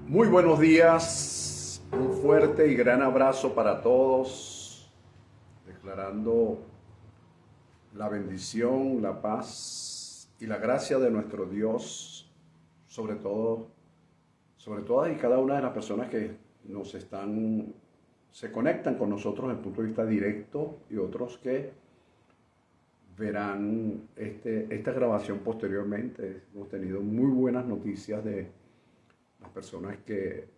Muy buenos días, un fuerte y gran abrazo para todos, declarando la bendición, la paz y la gracia de nuestro Dios sobre todo, sobre todas y cada una de las personas que se conectan con nosotros desde el punto de vista directo y otros que verán esta grabación posteriormente. Hemos tenido muy buenas noticias de las personas que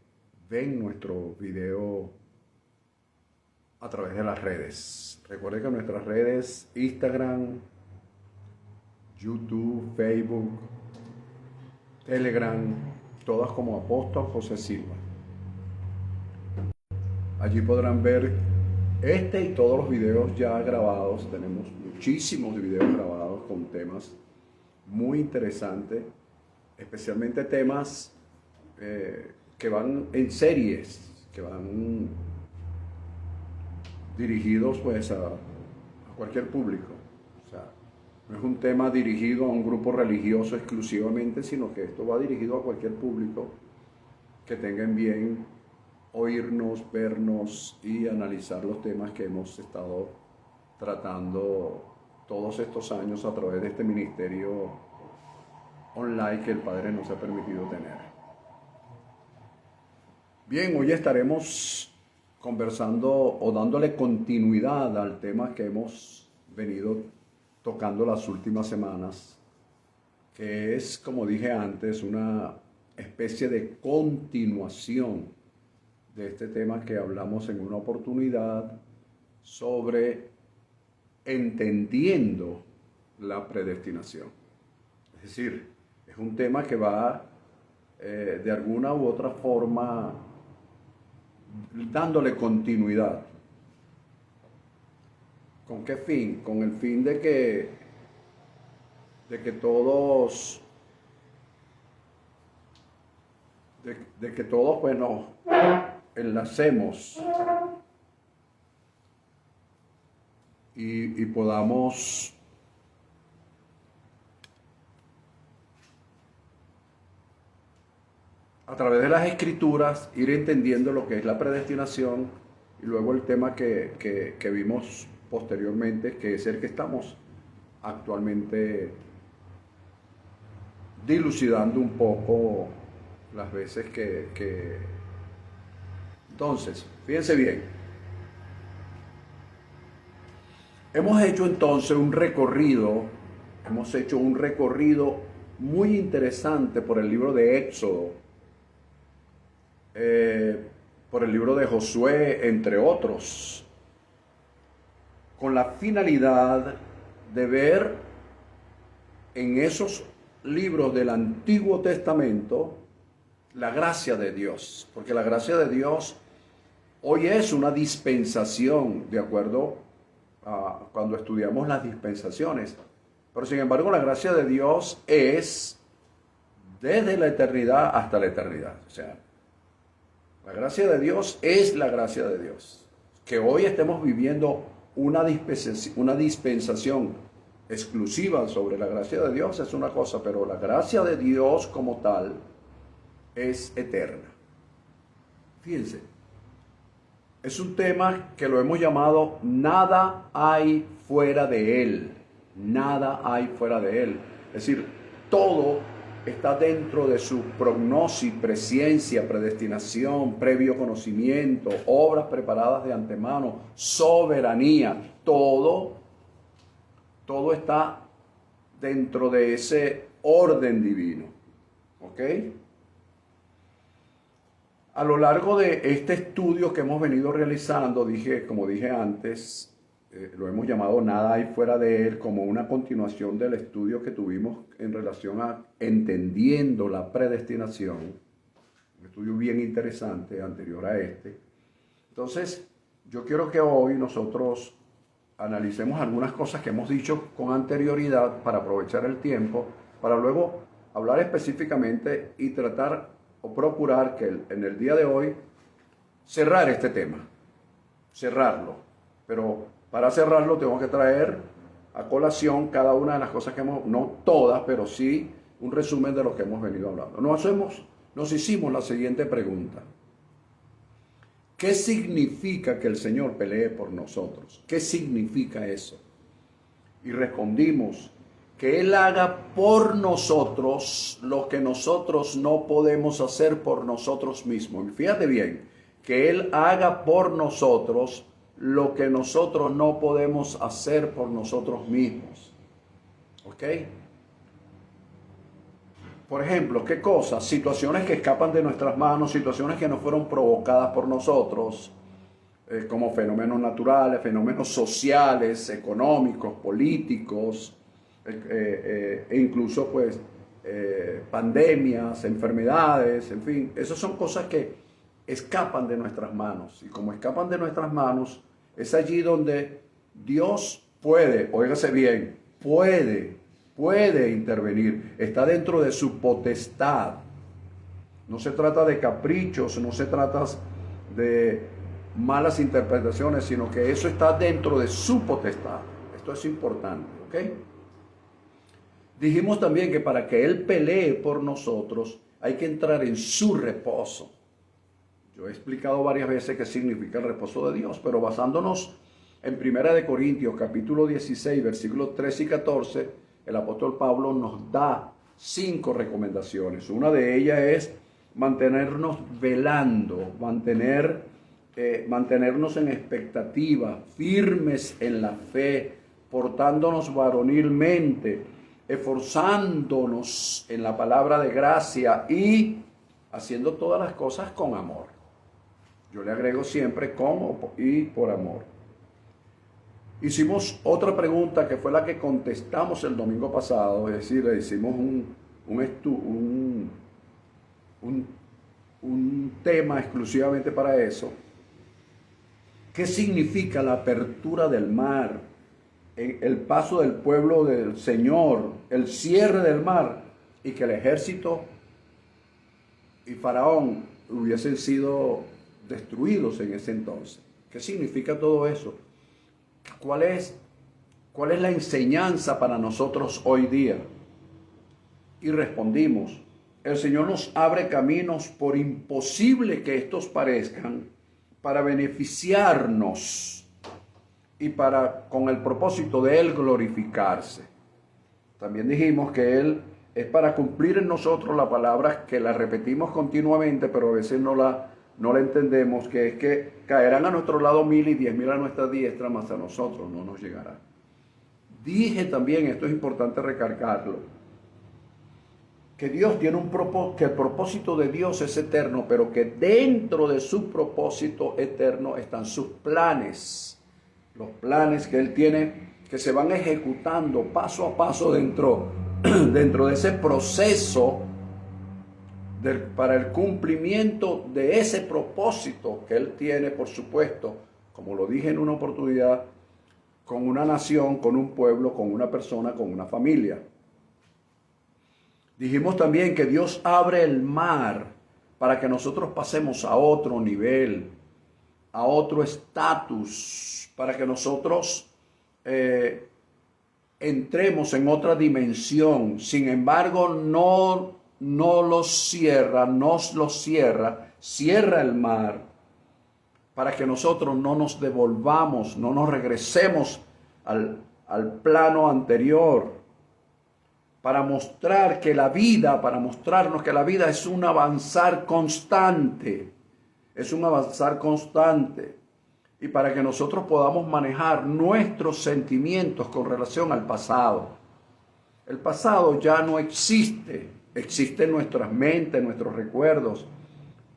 ven nuestro video a través de las redes. Recuerden que nuestras redes, Instagram, YouTube, Facebook, Telegram, todas como Apóstol José Silva. Allí podrán ver este y todos los videos ya grabados. Tenemos muchísimos videos grabados con temas muy interesantes, especialmente temas que van en series, que van dirigidos pues a cualquier público. O sea, no es un tema dirigido a un grupo religioso exclusivamente, sino que esto va dirigido a cualquier público que tenga en bien oírnos, vernos y analizar los temas que hemos estado tratando todos estos años a través de este ministerio online que el Padre nos ha permitido tener. Bien, hoy estaremos conversando o dándole continuidad al tema que hemos venido tocando las últimas semanas, que es, como dije antes, una especie de continuación de este tema que hablamos en una oportunidad sobre entendiendo la predestinación. Es decir, es un tema que va de alguna u otra forma dándole continuidad. ¿Con qué fin? Con el fin de que todos, de que todos pues nos enlacemos y podamos a través de las escrituras ir entendiendo lo que es la predestinación y luego el tema que vimos posteriormente, que es el que estamos actualmente dilucidando un poco las veces que... Entonces, fíjense bien, hemos hecho un recorrido muy interesante por el libro de Éxodo, por el libro de Josué, entre otros, con la finalidad de ver en esos libros del Antiguo Testamento la gracia de Dios, porque la gracia de Dios hoy es una dispensación, de acuerdo a cuando estudiamos las dispensaciones, pero sin embargo la gracia de Dios es desde la eternidad hasta la eternidad. O sea, la gracia de Dios es la gracia de Dios. Que hoy estemos viviendo una dispensación exclusiva sobre la gracia de Dios es una cosa, pero la gracia de Dios como tal es eterna. Fíjense, es un tema que lo hemos llamado nada hay fuera de Él. Nada hay fuera de Él. Es decir, todo está dentro de su prognosis, presciencia, predestinación, previo conocimiento, obras preparadas de antemano, soberanía. Todo está dentro de ese orden divino. ¿Ok? A lo largo de este estudio que hemos venido realizando, como dije antes, lo hemos llamado Nada hay fuera de Él, como una continuación del estudio que tuvimos en relación a entendiendo la predestinación, un estudio bien interesante anterior a este. Entonces, yo quiero que hoy nosotros analicemos algunas cosas que hemos dicho con anterioridad para aprovechar el tiempo, para luego hablar específicamente y tratar o procurar que en el día de hoy cerrar este tema, cerrarlo. Pero para cerrarlo tengo que traer a colación cada una de las cosas que hemos, no todas, pero sí un resumen de lo que hemos venido hablando. nos hicimos la siguiente pregunta. ¿Qué significa que el Señor pelee por nosotros? ¿Qué significa eso? Y respondimos, que Él haga por nosotros lo que nosotros no podemos hacer por nosotros mismos. Y fíjate bien, que Él haga por nosotros lo que nosotros no podemos hacer por nosotros mismos. ¿Ok? Por ejemplo, ¿qué cosas? Situaciones que escapan de nuestras manos, situaciones que no fueron provocadas por nosotros, como fenómenos naturales, fenómenos sociales, económicos, políticos, e incluso pues pandemias, enfermedades, en fin, esas son cosas que escapan de nuestras manos. Y como escapan de nuestras manos, es allí donde Dios puede, óigase bien, puede intervenir, está dentro de su potestad. No se trata de caprichos, no se trata de malas interpretaciones, sino que eso está dentro de su potestad. Esto es importante, ¿ok? Dijimos también que para que Él pelee por nosotros, hay que entrar en su reposo. Yo he explicado varias veces qué significa el reposo de Dios, pero basándonos en 1 Corintios capítulo 16, versículos 13 y 14, el apóstol Pablo nos da 5 recomendaciones. Una de ellas es mantenernos velando, mantenernos en expectativa, firmes en la fe, portándonos varonilmente, esforzándonos en la palabra de gracia y haciendo todas las cosas con amor. Yo le agrego siempre con y por amor. Hicimos otra pregunta que fue la que contestamos el domingo pasado, es decir, le hicimos un tema exclusivamente para eso. ¿Qué significa la apertura del mar, el paso del pueblo del Señor, el cierre del mar y que el ejército y Faraón hubiesen sido destruidos en ese entonces? ¿Qué significa todo eso? ¿Cuál es la enseñanza para nosotros hoy día? Y respondimos, el Señor nos abre caminos por imposible que estos parezcan, para beneficiarnos y con el propósito de Él glorificarse. También dijimos que Él es para cumplir en nosotros la palabra que la repetimos continuamente, pero a veces no la entendemos, que es que caerán a nuestro lado 1000 y 10.000 a nuestra diestra, mas a nosotros no nos llegará. Dije también, esto es importante recalcarlo, que Dios tiene que el propósito de Dios es eterno, pero que dentro de su propósito eterno están sus planes. Los planes que Él tiene, que se van ejecutando paso a paso dentro de ese proceso para el cumplimiento de ese propósito que Él tiene, por supuesto, como lo dije en una oportunidad, con una nación, con un pueblo, con una persona, con una familia. Dijimos también que Dios abre el mar para que nosotros pasemos a otro nivel, a otro estatus, para que nosotros entremos en otra dimensión. Sin embargo, no nos lo cierra el mar para que nosotros no nos devolvamos, no nos regresemos al plano anterior. Para mostrarnos que la vida es un avanzar constante, y para que nosotros podamos manejar nuestros sentimientos con relación al pasado. El pasado ya no existe en nuestras mentes, en nuestros recuerdos.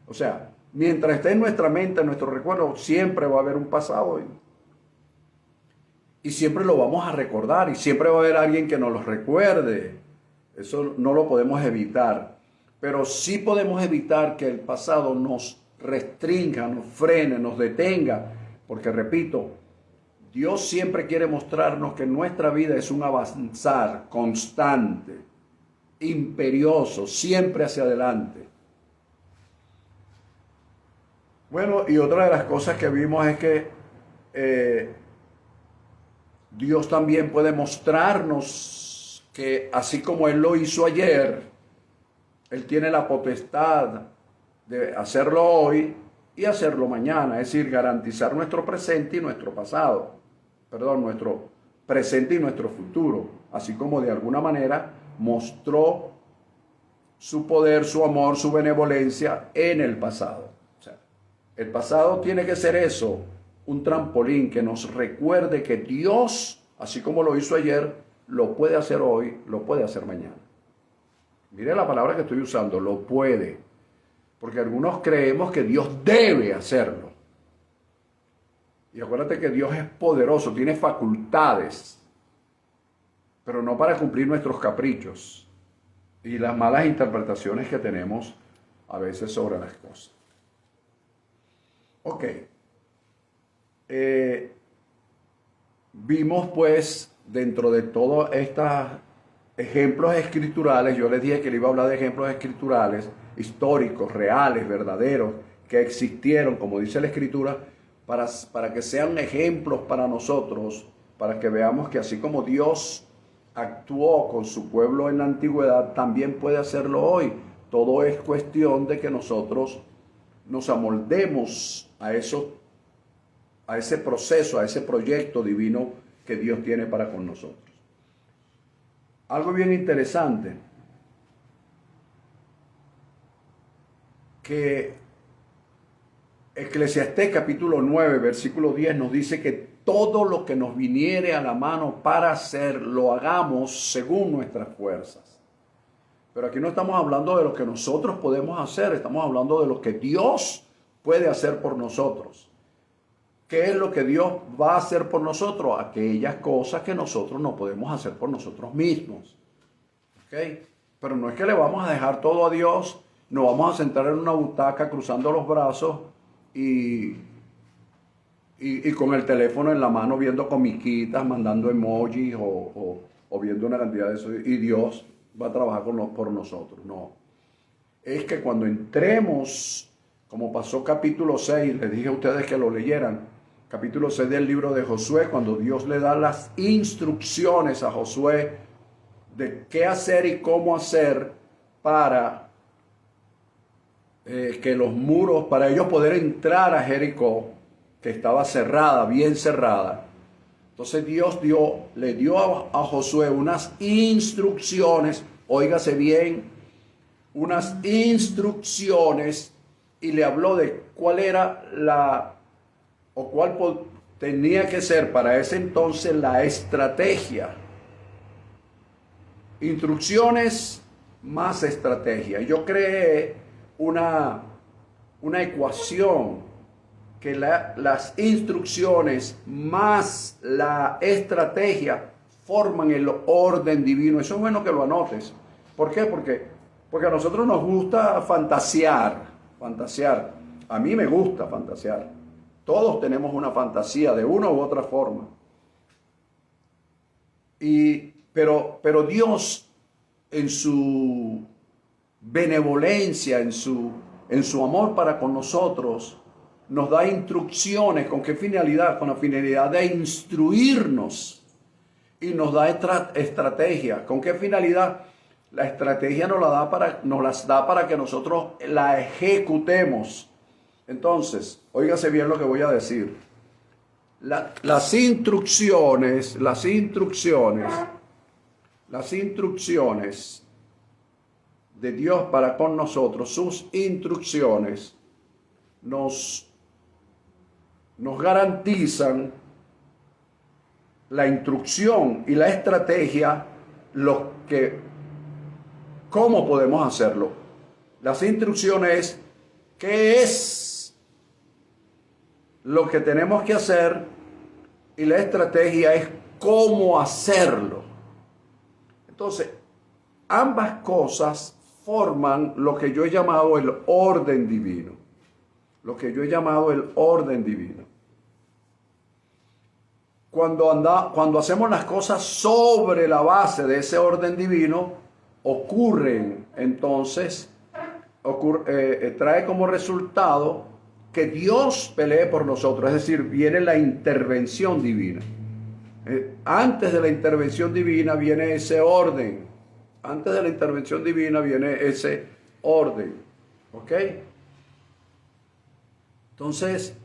O sea, mientras esté en nuestra mente, en nuestros recuerdos, siempre va a haber un pasado y siempre lo vamos a recordar y siempre va a haber alguien que nos lo recuerde. Eso no lo podemos evitar, pero sí podemos evitar que el pasado nos restrinja, nos frene, nos detenga, porque repito, Dios siempre quiere mostrarnos que nuestra vida es un avanzar constante, imperioso, siempre hacia adelante. Bueno, y otra de las cosas que vimos es que Dios también puede mostrarnos que así como Él lo hizo ayer, Él tiene la potestad de hacerlo hoy y hacerlo mañana, es decir, garantizar nuestro presente y nuestro pasado, perdón, nuestro presente y nuestro futuro, así como de alguna manera mostró su poder, su amor, su benevolencia en el pasado. O sea, el pasado tiene que ser eso, un trampolín que nos recuerde que Dios, así como lo hizo ayer, lo puede hacer hoy, lo puede hacer mañana. Mire la palabra que estoy usando, lo puede. Porque algunos creemos que Dios debe hacerlo. Y acuérdate que Dios es poderoso, tiene facultades, pero no para cumplir nuestros caprichos y las malas interpretaciones que tenemos a veces sobre las cosas. Ok. Vimos pues dentro de todos estos ejemplos escriturales, yo les dije que le iba a hablar de ejemplos escriturales, históricos, reales, verdaderos, que existieron, como dice la Escritura, para que sean ejemplos para nosotros, para que veamos que así como Dios actuó con su pueblo en la antigüedad, también puede hacerlo hoy. Todo es cuestión de que nosotros nos amoldemos a eso, a ese proceso, a ese proyecto divino que Dios tiene para con nosotros. Algo bien interesante, que Eclesiastés capítulo 9, versículo 10 nos dice que todo lo que nos viniere a la mano para hacer, lo hagamos según nuestras fuerzas. Pero aquí no estamos hablando de lo que nosotros podemos hacer, estamos hablando de lo que Dios puede hacer por nosotros. ¿Qué es lo que Dios va a hacer por nosotros? Aquellas cosas que nosotros no podemos hacer por nosotros mismos. ¿Okay? Pero no es que le vamos a dejar todo a Dios, nos vamos a sentar en una butaca cruzando los brazos y con el teléfono en la mano viendo comiquitas, mandando emojis o viendo una cantidad de eso, y Dios va a trabajar por nosotros. No. Es que cuando entremos, como pasó capítulo 6, les dije a ustedes que lo leyeran, capítulo 6 del libro de Josué, cuando Dios le da las instrucciones a Josué de qué hacer y cómo hacer para que los muros, para ellos poder entrar a Jericó, que estaba cerrada, bien cerrada. Entonces Dios le dio a Josué unas instrucciones, óigase bien, unas instrucciones, y le habló de cuál era cuál tenía que ser para ese entonces la estrategia. Instrucciones más estrategia. Yo creé una ecuación que las instrucciones más la estrategia forman el orden divino. Eso es bueno que lo anotes. ¿Por qué? Porque a nosotros nos gusta fantasear. A mí me gusta fantasear. Todos tenemos una fantasía de una u otra forma. Pero Dios, en su benevolencia, en su amor para con nosotros, nos da instrucciones. ¿Con qué finalidad? Con la finalidad de instruirnos. Y nos da estrategia. ¿Con qué finalidad? La estrategia nos las da para que nosotros la ejecutemos. Entonces, óigase bien lo que voy a decir. Las instrucciones de Dios para con nosotros, sus instrucciones nos garantizan la instrucción y la estrategia, cómo podemos hacerlo. Las instrucciones, ¿qué es lo que tenemos que hacer? Y la estrategia es cómo hacerlo. Entonces, ambas cosas forman lo que yo he llamado el orden divino. Cuando hacemos las cosas sobre la base de ese orden divino, trae como resultado que Dios pelee por nosotros, es decir, viene la intervención divina. Antes de la intervención divina viene ese orden. Antes de la intervención divina viene orden. ¿Ok? Entonces,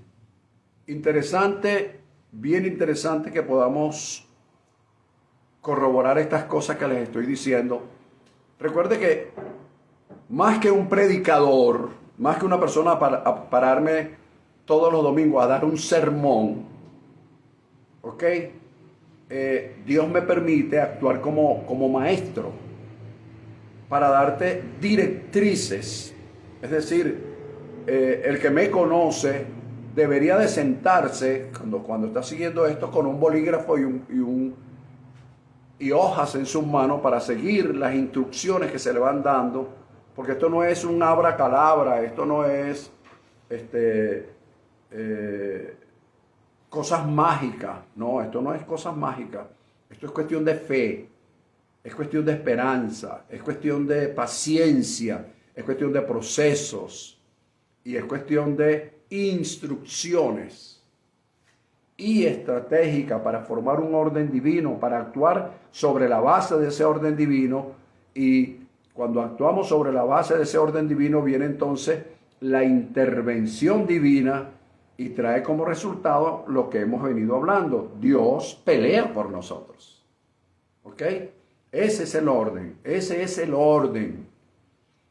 interesante, bien interesante que podamos corroborar estas cosas que les estoy diciendo. Recuerde que más que un predicador, más que una persona para pararme todos los domingos a dar un sermón, ¿ok? Dios me permite actuar como maestro para darte directrices. Es decir, el que me conoce debería de sentarse cuando está siguiendo esto con un bolígrafo y hojas en sus manos para seguir las instrucciones que se le van dando, porque esto no es un abracadabra, esto no es cosas mágicas, no, esto no es cosas mágicas, esto es cuestión de fe, es cuestión de esperanza, es cuestión de paciencia, es cuestión de procesos y es cuestión de instrucciones y estratégica para formar un orden divino, para actuar sobre la base de ese orden divino. Y cuando actuamos sobre la base de ese orden divino viene entonces la intervención divina y trae como resultado lo que hemos venido hablando. Dios pelea por nosotros. ¿Ok? Ese es el orden, ese es el orden.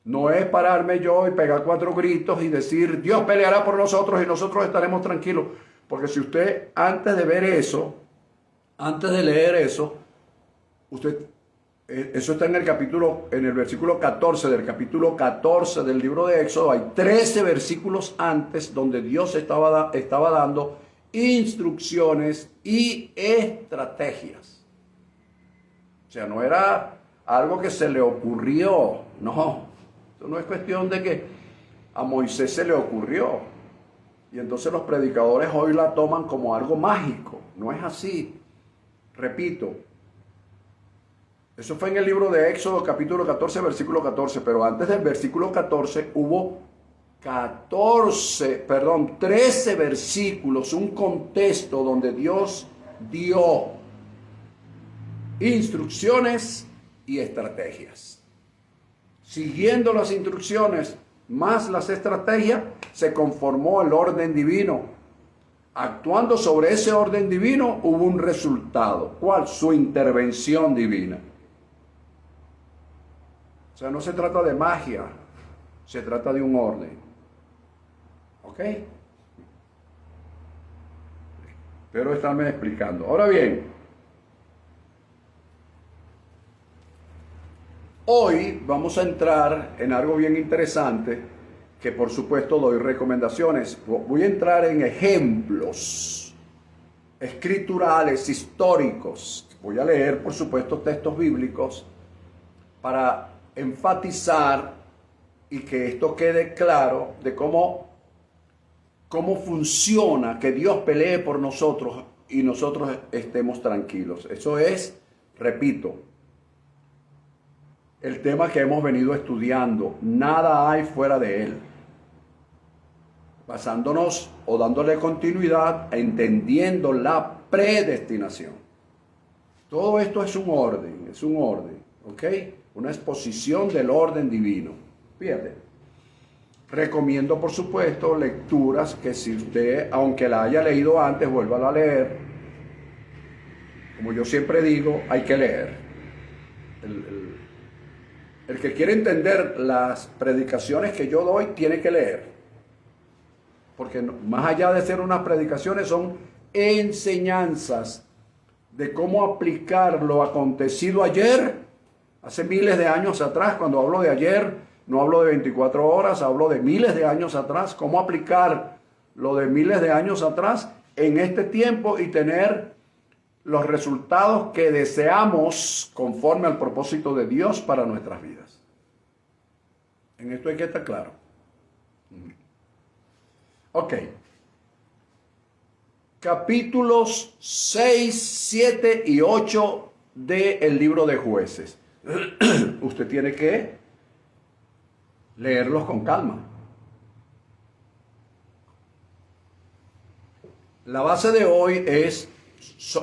No es pararme yo y pegar 4 gritos y decir, Dios peleará por nosotros y nosotros estaremos tranquilos. Porque si usted, antes de ver eso, antes de leer eso, eso está en el versículo 14 del capítulo 14 del libro de Éxodo. Hay 13 versículos antes donde Dios estaba dando instrucciones y estrategias. O sea, no era algo que se le ocurrió, no. Esto no es cuestión de que a Moisés se le ocurrió. Y entonces los predicadores hoy la toman como algo mágico. No es así. Repito, eso fue en el libro de Éxodo capítulo 14, versículo 14. Pero antes del versículo 14 hubo 13 versículos, un contexto donde Dios dio instrucciones y estrategias. Siguiendo las instrucciones más las estrategias, se conformó el orden divino. Actuando sobre ese orden divino hubo un resultado. ¿Cuál? Su intervención divina. O sea, no se trata de magia, se trata de un orden. ¿Ok? Espero estarme explicando. Ahora bien, hoy vamos a entrar en algo bien interesante, que por supuesto doy recomendaciones. Voy a entrar en ejemplos escriturales, históricos. Voy a leer, por supuesto, textos bíblicos para enfatizar y que esto quede claro de cómo funciona que Dios pelee por nosotros y nosotros estemos tranquilos. Eso es, repito, el tema que hemos venido estudiando. Nada hay fuera de él. Basándonos o dándole continuidad, entendiendo la predestinación. Todo esto es un orden, ¿ok? Una exposición del orden divino. Fíjate. Recomiendo, por supuesto, lecturas que si usted, aunque la haya leído antes, vuelva a leer. Como yo siempre digo, hay que leer. El que quiere entender las predicaciones que yo doy, tiene que leer. Porque más allá de ser unas predicaciones, son enseñanzas de cómo aplicar lo acontecido ayer, hace miles de años atrás. Cuando hablo de ayer, no hablo de 24 horas, hablo de miles de años atrás. Cómo aplicar lo de miles de años atrás en este tiempo y tener los resultados que deseamos conforme al propósito de Dios para nuestras vidas. En esto hay que estar claro. Ok. Capítulos 6, 7 y 8 del libro de Jueces. Usted tiene que leerlos con calma. La base de hoy es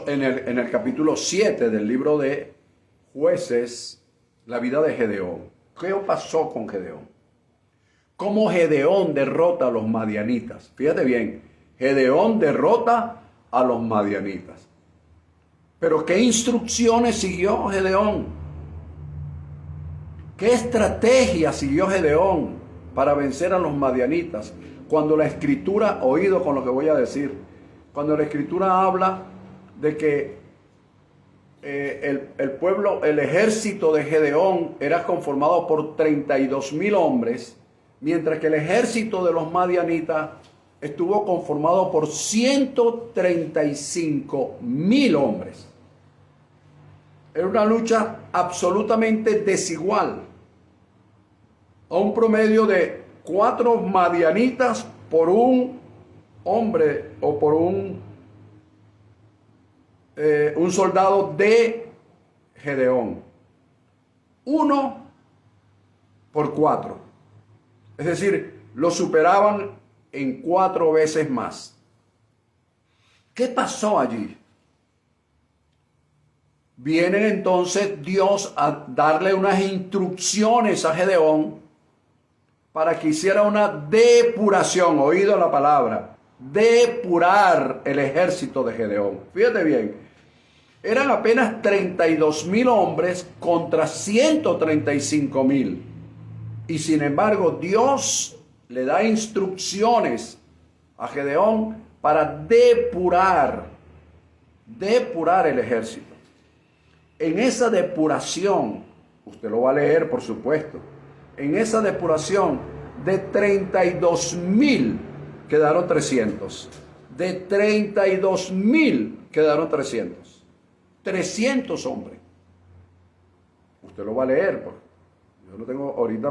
en el capítulo 7 del libro de Jueces, la vida de Gedeón. ¿Qué pasó con Gedeón? cómo Gedeón derrota a los madianitas. Fíjate bien, Gedeón derrota a los madianitas. Pero ¿qué instrucciones siguió Gedeón? ¿Qué estrategia siguió Gedeón para vencer a los madianitas? Cuando la Escritura, oído con lo que voy a decir, cuando la Escritura habla de que el pueblo, el ejército de Gedeón era conformado por 32,000 hombres, mientras que el ejército de los madianitas estuvo conformado por 135,000 hombres. Era una lucha absolutamente desigual, a un promedio de 4 madianitas por un hombre o por un soldado de Gedeón. 1 por 4. Es decir, lo superaban en 4 veces más. ¿Qué pasó allí? Viene entonces Dios a darle unas instrucciones a Gedeón para que hiciera una depuración, oído la palabra, depurar el ejército de Gedeón. Fíjate bien, eran apenas 32,000 hombres contra 135,000. Y sin embargo, Dios le da instrucciones a Gedeón para depurar el ejército. En esa depuración, usted lo va a leer por supuesto, en esa depuración de 32,000 quedaron 300. De 32,000 quedaron 300. 300 hombres. Usted lo va a leer, porque yo no tengo ahorita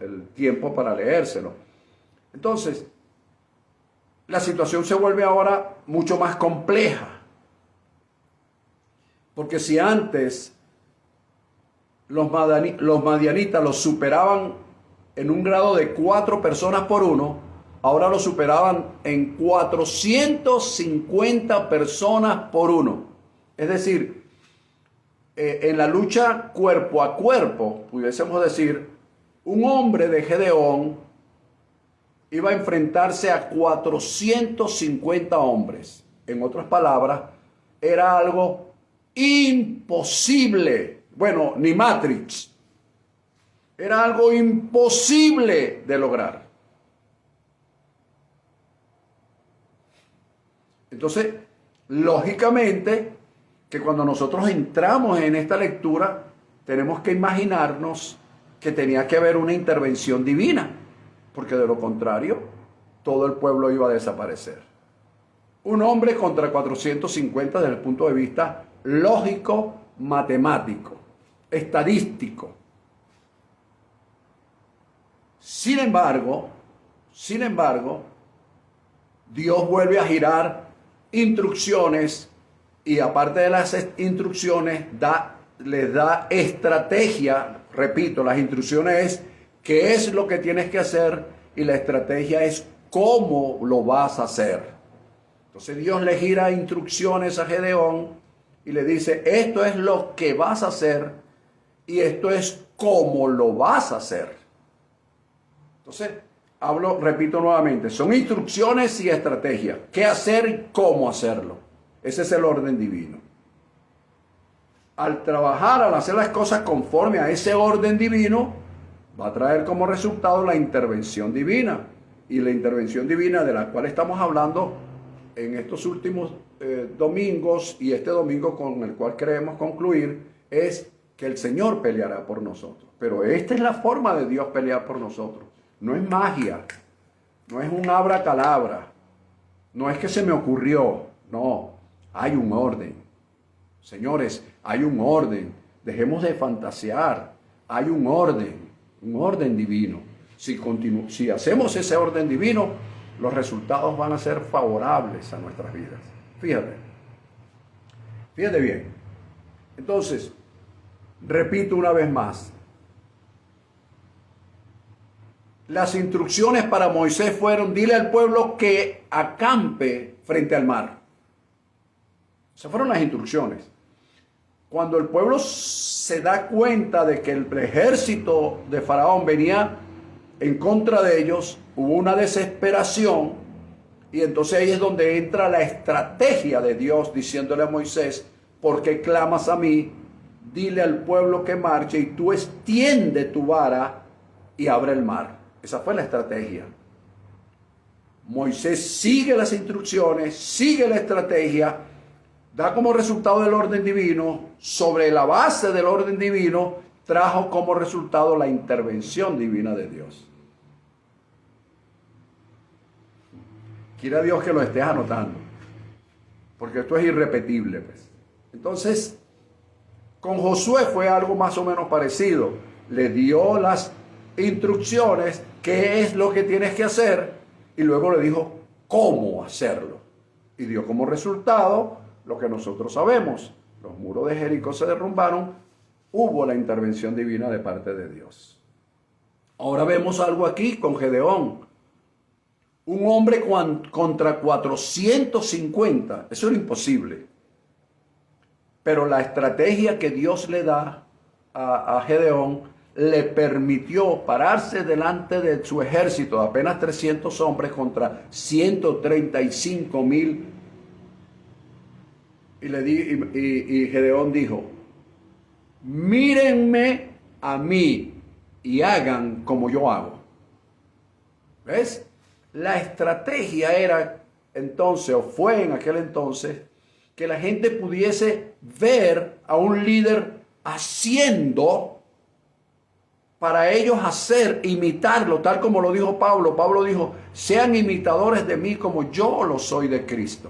el tiempo para leérselo. Entonces, la situación se vuelve ahora mucho más compleja. Porque si antes los madianitas los superaban en un grado de 4 personas por 1, ahora los superaban en 450 personas por 1. Es decir, en la lucha cuerpo a cuerpo, pudiésemos decir, un hombre de Gedeón iba a enfrentarse a 450 hombres. En otras palabras, era algo imposible. Bueno, ni Matrix. Era algo imposible de lograr. Entonces, lógicamente, que cuando nosotros entramos en esta lectura, tenemos que imaginarnos que tenía que haber una intervención divina, porque de lo contrario, todo el pueblo iba a desaparecer. Un hombre contra 450 desde el punto de vista lógico, matemático, estadístico. Sin embargo, Dios vuelve a girar instrucciones y aparte de las instrucciones les da estrategia. Repito, las instrucciones es qué es lo que tienes que hacer y la estrategia es cómo lo vas a hacer. Entonces Dios le gira instrucciones a Gedeón y le dice, esto es lo que vas a hacer y esto es cómo lo vas a hacer. Entonces, repito nuevamente, son instrucciones y estrategias. ¿Qué hacer y cómo hacerlo? Ese es el orden divino. Al trabajar, al hacer las cosas conforme a ese orden divino, va a traer como resultado la intervención divina. Y la intervención divina de la cual estamos hablando en estos últimos domingos y este domingo con el cual queremos concluir es que el Señor peleará por nosotros. Pero esta es la forma de Dios pelear por nosotros. No es magia, no es un abracadabra, no es que se me ocurrió, no, hay un orden. Señores, hay un orden, dejemos de fantasear, hay un orden divino. Si hacemos ese orden divino, los resultados van a ser favorables a nuestras vidas. Fíjate bien. Entonces, repito una vez más. Las instrucciones para Moisés fueron, dile al pueblo que acampe frente al mar. Esas fueron las instrucciones. Cuando el pueblo se da cuenta de que el ejército de Faraón venía en contra de ellos, hubo una desesperación, y entonces ahí es donde entra la estrategia de Dios diciéndole a Moisés: ¿por qué clamas a mí? Dile al pueblo que marche, y tú extiende tu vara y abre el mar. Esa fue la estrategia. Moisés sigue las instrucciones, sigue la estrategia, da como resultado del orden divino, sobre la base del orden divino, trajo como resultado la intervención divina de Dios. Quiera Dios que lo estés anotando, porque esto es irrepetible, pues. Entonces, con Josué fue algo más o menos parecido. Le dio las instrucciones, qué es lo que tienes que hacer, y luego le dijo cómo hacerlo. Y dio como resultado lo que nosotros sabemos: los muros de Jericó se derrumbaron, hubo la intervención divina de parte de Dios. Ahora vemos algo aquí con Gedeón. Un hombre contra 450, eso era imposible. Pero la estrategia que Dios le da a Gedeón le permitió pararse delante de su ejército de apenas 300 hombres contra 135,000. Y Gedeón dijo: mírenme a mí y hagan como yo hago. ¿Ves? La estrategia era entonces, o fue en aquel entonces, que la gente pudiese ver a un líder haciendo, para ellos hacer, imitarlo, tal como lo dijo Pablo. Pablo dijo: sean imitadores de mí como yo lo soy de Cristo.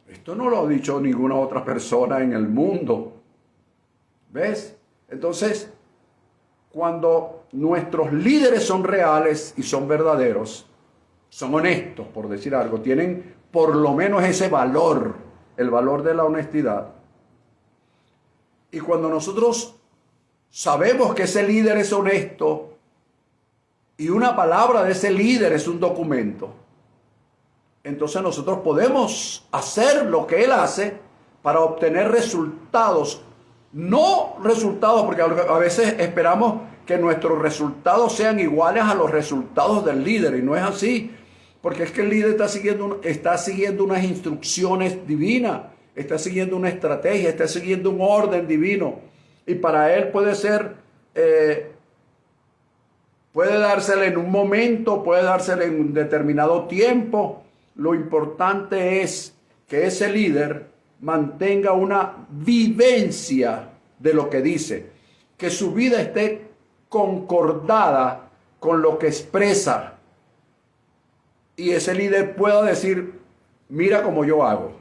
Esto no lo ha dicho ninguna otra persona en el mundo. ¿Ves? Entonces, cuando nuestros líderes son reales y son verdaderos, son honestos, por decir algo, tienen por lo menos ese valor, el valor de la honestidad. Y cuando nosotros sabemos que ese líder es honesto y una palabra de ese líder es un documento, entonces nosotros podemos hacer lo que él hace para obtener resultados. No resultados, porque a veces esperamos que nuestros resultados sean iguales a los resultados del líder, y no es así, porque es que el líder está siguiendo unas instrucciones divinas, está siguiendo una estrategia, está siguiendo un orden divino, y para él puede ser, puede dársele en un momento, puede dársele en un determinado tiempo. Lo importante es que ese líder mantenga una vivencia de lo que dice, que su vida esté concordada con lo que expresa, y ese líder pueda decir: mira cómo yo hago.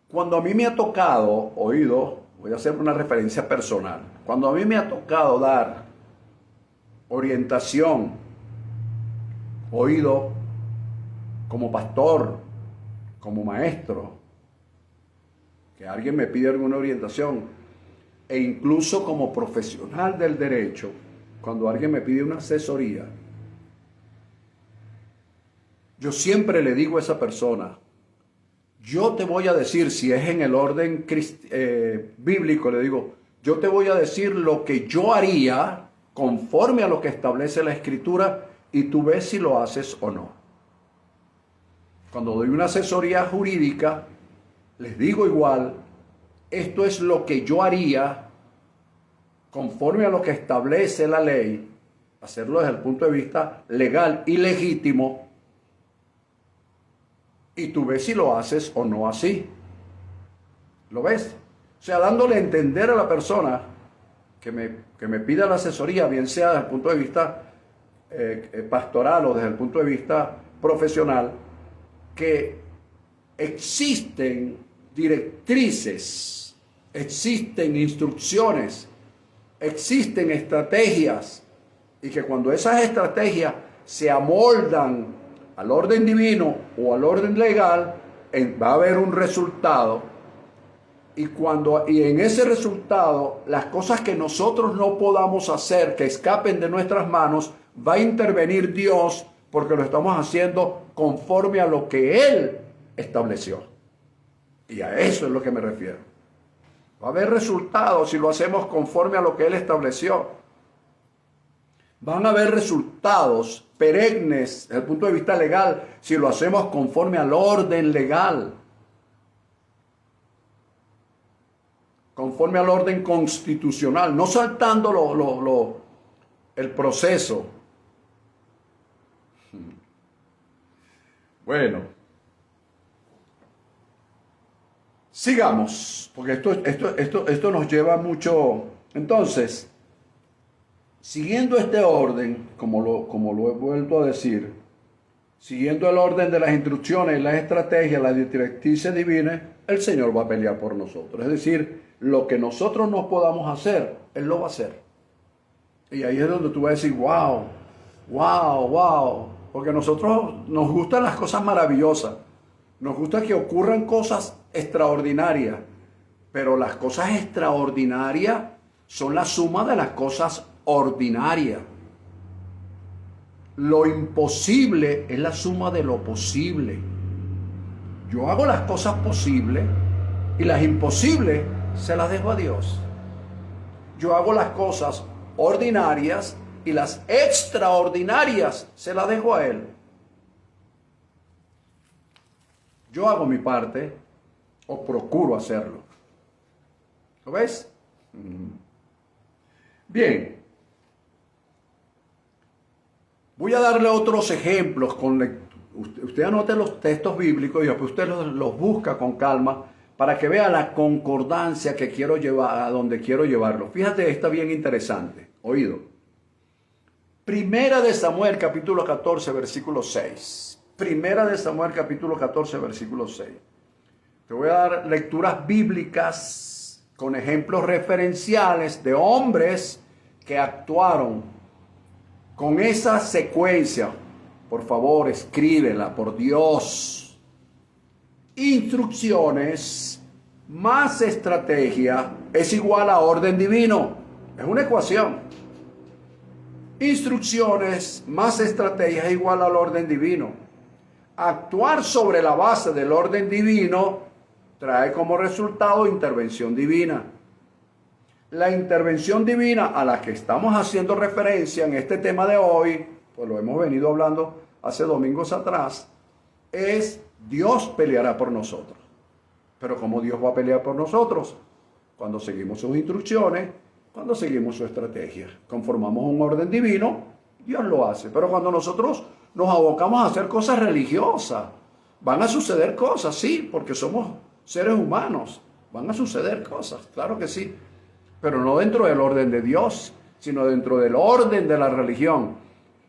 Cuando a mí me ha tocado, voy a hacer una referencia personal, cuando a mí me ha tocado dar orientación, como pastor, como maestro, que alguien me pide alguna orientación, e incluso como profesional del derecho, cuando alguien me pide una asesoría, yo siempre le digo a esa persona: yo te voy a decir, si es en el orden bíblico, le digo, yo te voy a decir lo que yo haría conforme a lo que establece la Escritura, y tú ves si lo haces o no. Cuando doy una asesoría jurídica, les digo igual: esto es lo que yo haría conforme a lo que establece la ley, hacerlo desde el punto de vista legal y legítimo, y tú ves si lo haces o no así. ¿Lo ves? O sea, dándole a entender a la persona que me pida la asesoría, bien sea desde el punto de vista pastoral o desde el punto de vista profesional, que existen directrices, existen instrucciones, existen estrategias, y que cuando esas estrategias se amoldan al orden divino o al orden legal, va a haber un resultado, y en ese resultado, las cosas que nosotros no podamos hacer, que escapen de nuestras manos, va a intervenir Dios, porque lo estamos haciendo conforme a lo que Él estableció. Y a eso es lo que me refiero. Va a haber resultados si lo hacemos conforme a lo que Él estableció. Van a haber resultados perennes desde el punto de vista legal si lo hacemos conforme al orden legal. Conforme al orden constitucional, no saltando el proceso. Bueno, sigamos, porque esto nos lleva mucho. Entonces, siguiendo este orden, como lo he vuelto a decir, siguiendo el orden de las instrucciones, las estrategias, las directrices divinas, el Señor va a pelear por nosotros. Es decir, lo que nosotros no podamos hacer, Él lo va a hacer. Y ahí es donde tú vas a decir, wow, wow, wow. Porque a nosotros nos gustan las cosas maravillosas. Nos gusta que ocurran cosas extraordinarias. Pero las cosas extraordinarias son la suma de las cosas ordinarias. Lo imposible es la suma de lo posible. Yo hago las cosas posibles y las imposibles se las dejo a Dios. Yo hago las cosas ordinarias y las extraordinarias se las dejo a Él. Yo hago mi parte o procuro hacerlo. ¿Lo ves? Bien. Voy a darle otros ejemplos. Usted anote los textos bíblicos y después usted los busca con calma para que vea la concordancia que quiero llevar, a donde quiero llevarlo. Fíjate, está bien interesante. Oído. Primera de Samuel, capítulo 14, versículo 6. Primera de Samuel, capítulo 14, versículo 6. Te voy a dar lecturas bíblicas con ejemplos referenciales de hombres que actuaron con esa secuencia. Por favor, escríbela, por Dios. Instrucciones más estrategia es igual a orden divino. Es una ecuación. Instrucciones más estrategia es igual al orden divino. Actuar sobre la base del orden divino trae como resultado intervención divina. La intervención divina a la que estamos haciendo referencia en este tema de hoy, pues lo hemos venido hablando hace domingos atrás, es Dios peleará por nosotros. Pero ¿cómo Dios va a pelear por nosotros? Cuando seguimos sus instrucciones, cuando seguimos su estrategia. Conformamos un orden divino, Dios lo hace. Pero cuando nosotros nos abocamos a hacer cosas religiosas, van a suceder cosas, sí, porque somos seres humanos. Van a suceder cosas, claro que sí. Pero no dentro del orden de Dios, sino dentro del orden de la religión.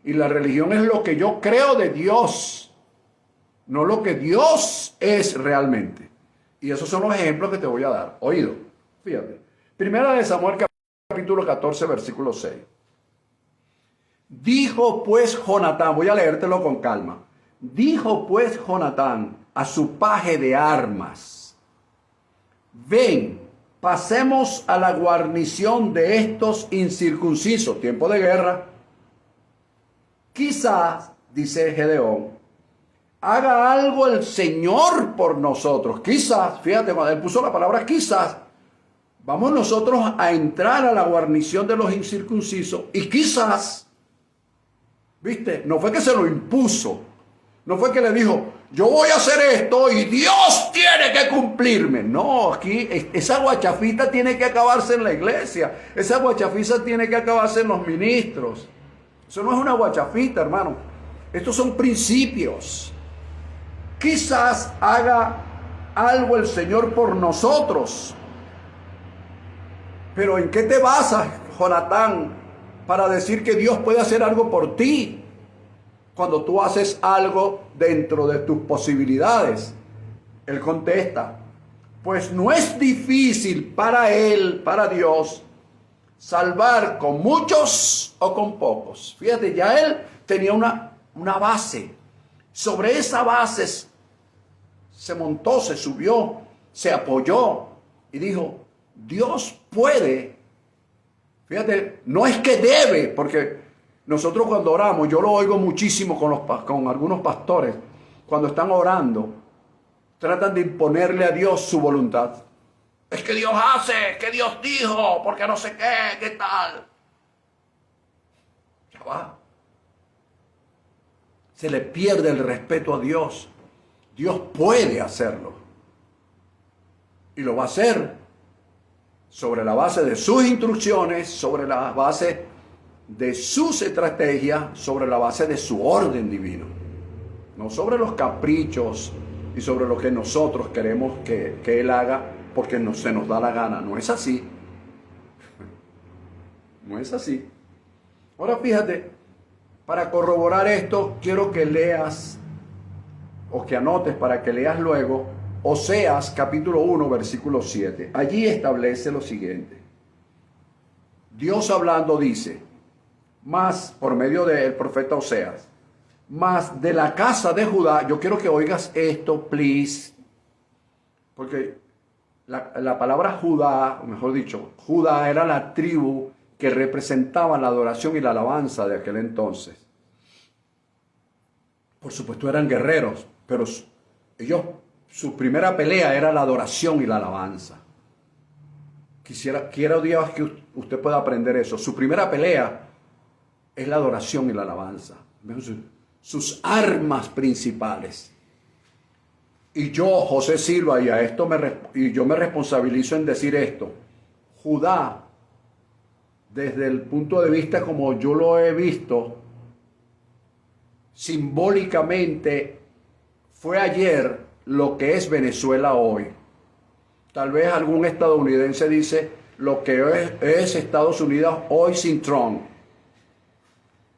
Y la religión es lo que yo creo de Dios, no lo que Dios es realmente. Y esos son los ejemplos que te voy a dar. Oído, fíjate. Primera de Samuel, capítulo 14, versículo 6. Dijo pues Jonatán, voy a leértelo con calma. Dijo pues Jonatán a su paje de armas: ven, pasemos a la guarnición de estos incircuncisos, tiempo de guerra. Quizás, dice Gedeón, haga algo el Señor por nosotros. Quizás, fíjate, cuando él puso la palabra quizás, vamos nosotros a entrar a la guarnición de los incircuncisos y quizás, ¿viste? No fue que se lo impuso, no fue que le dijo, yo voy a hacer esto y Dios tiene que cumplirme. No, aquí esa guachafita tiene que acabarse en la iglesia, esa guachafita tiene que acabarse en los ministros. Eso no es una guachafita, hermano. Estos son principios. Quizás haga algo el Señor por nosotros. Pero ¿en qué te basas, Jonatán, para decir que Dios puede hacer algo por ti? Cuando tú haces algo dentro de tus posibilidades. Él contesta, pues no es difícil para Él, para Dios, salvar con muchos o con pocos. Fíjate, ya Él tenía una base. Sobre esa base se montó, se subió, se apoyó y dijo, Dios puede. Fíjate, no es que debe, porque nosotros cuando oramos, yo lo oigo muchísimo con algunos pastores, cuando están orando, tratan de imponerle a Dios su voluntad. Es que Dios hace, que Dios dijo, porque no sé qué tal. Ya va. Se le pierde el respeto a Dios. Dios puede hacerlo. Y lo va a hacer sobre la base de sus instrucciones, sobre la base de sus estrategias, sobre la base de su orden divino. No sobre los caprichos y sobre lo que nosotros queremos que Él haga porque se nos da la gana. No es así. No es así. Ahora fíjate, para corroborar esto, quiero que leas o que anotes para que leas luego Oseas capítulo 1, versículo 7. Allí establece lo siguiente. Dios hablando dice, más por medio del profeta Oseas, más de la casa de Judá, yo quiero que oigas esto, please, porque la palabra Judá, o mejor dicho, Judá era la tribu que representaba la adoración y la alabanza de aquel entonces. Por supuesto eran guerreros, pero ellos, su primera pelea era la adoración y la alabanza. Quiero Dios que usted pueda aprender eso. Su primera pelea es la adoración y la alabanza. Sus armas principales. Y yo, José Silva, yo me responsabilizo en decir esto. Judá, desde el punto de vista como yo lo he visto, simbólicamente fue ayer lo que es Venezuela hoy. Tal vez algún estadounidense dice lo que es Estados Unidos hoy sin Trump.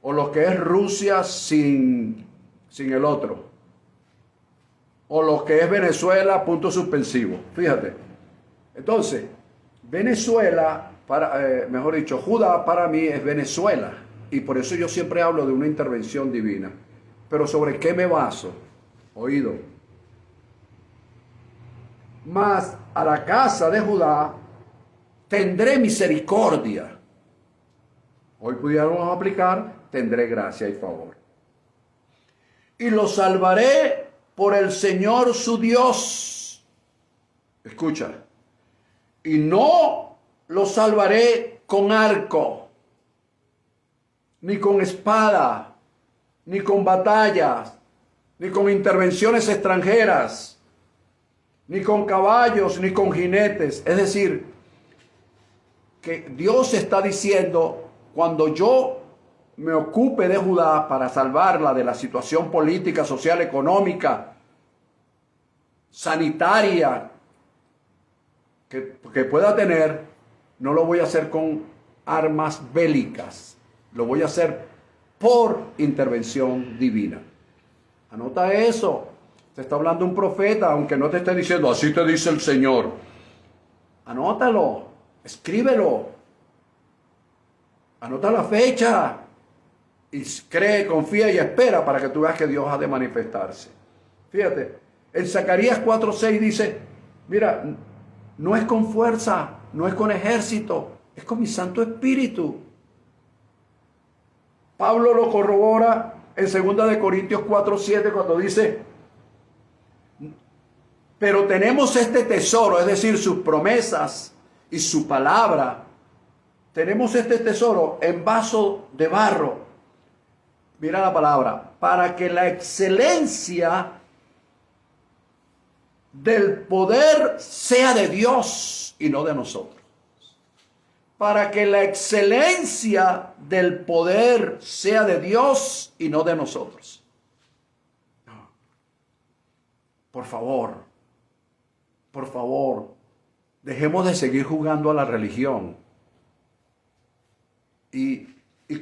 O lo que es Rusia sin el otro. O lo que es Venezuela, punto suspensivo. Fíjate. Entonces, Venezuela, mejor dicho, Judá para mí es Venezuela. Y por eso yo siempre hablo de una intervención divina. Pero ¿sobre qué me baso? Oído. Mas a la casa de Judá tendré misericordia. Hoy pudiéramos aplicar, tendré gracia y favor. Y lo salvaré por el Señor su Dios. Escucha. Y no lo salvaré con arco, ni con espada, ni con batallas, ni con intervenciones extranjeras, ni con caballos, ni con jinetes. Es decir, que Dios está diciendo, cuando yo me ocupe de Judá para salvarla de la situación política, social, económica, sanitaria que pueda tener, no lo voy a hacer con armas bélicas, lo voy a hacer por intervención divina. Anota eso. Te está hablando un profeta, aunque no te esté diciendo, así te dice el Señor. Anótalo, escríbelo. Anota la fecha. Y cree, confía y espera para que tú veas que Dios ha de manifestarse. Fíjate, en Zacarías 4:6 dice, mira, no es con fuerza, no es con ejército, es con mi Santo Espíritu. Pablo lo corrobora en 2 Corintios 4:7 cuando dice, pero tenemos este tesoro, es decir, sus promesas y su palabra. Tenemos este tesoro en vaso de barro. Mira la palabra, para que la excelencia del poder sea de Dios y no de nosotros. Para que la excelencia del poder sea de Dios y no de nosotros. Por favor, dejemos de seguir jugando a la religión y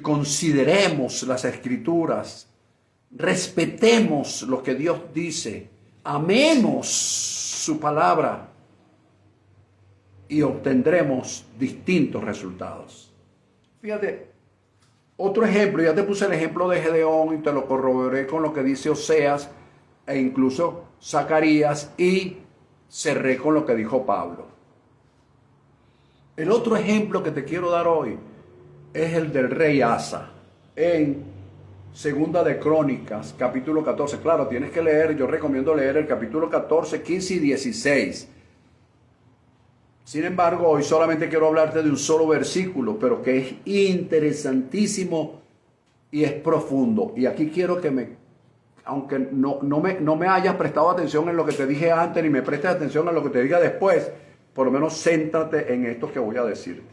consideremos las Escrituras, respetemos lo que Dios dice, amemos su palabra y obtendremos distintos resultados. Fíjate, otro ejemplo, ya te puse el ejemplo de Gedeón y te lo corroboré con lo que dice Oseas e incluso Zacarías y cerré con lo que dijo Pablo. El otro ejemplo que te quiero dar hoy es el del rey Asa en Segunda de Crónicas, capítulo 14. Claro, tienes que leer, yo recomiendo leer el capítulo 14, 15 y 16. Sin embargo, hoy solamente quiero hablarte de un solo versículo, pero que es interesantísimo y es profundo. Y aquí quiero que aunque no me hayas prestado atención en lo que te dije antes, ni me prestes atención en lo que te diga después, por lo menos céntrate en esto que voy a decirte.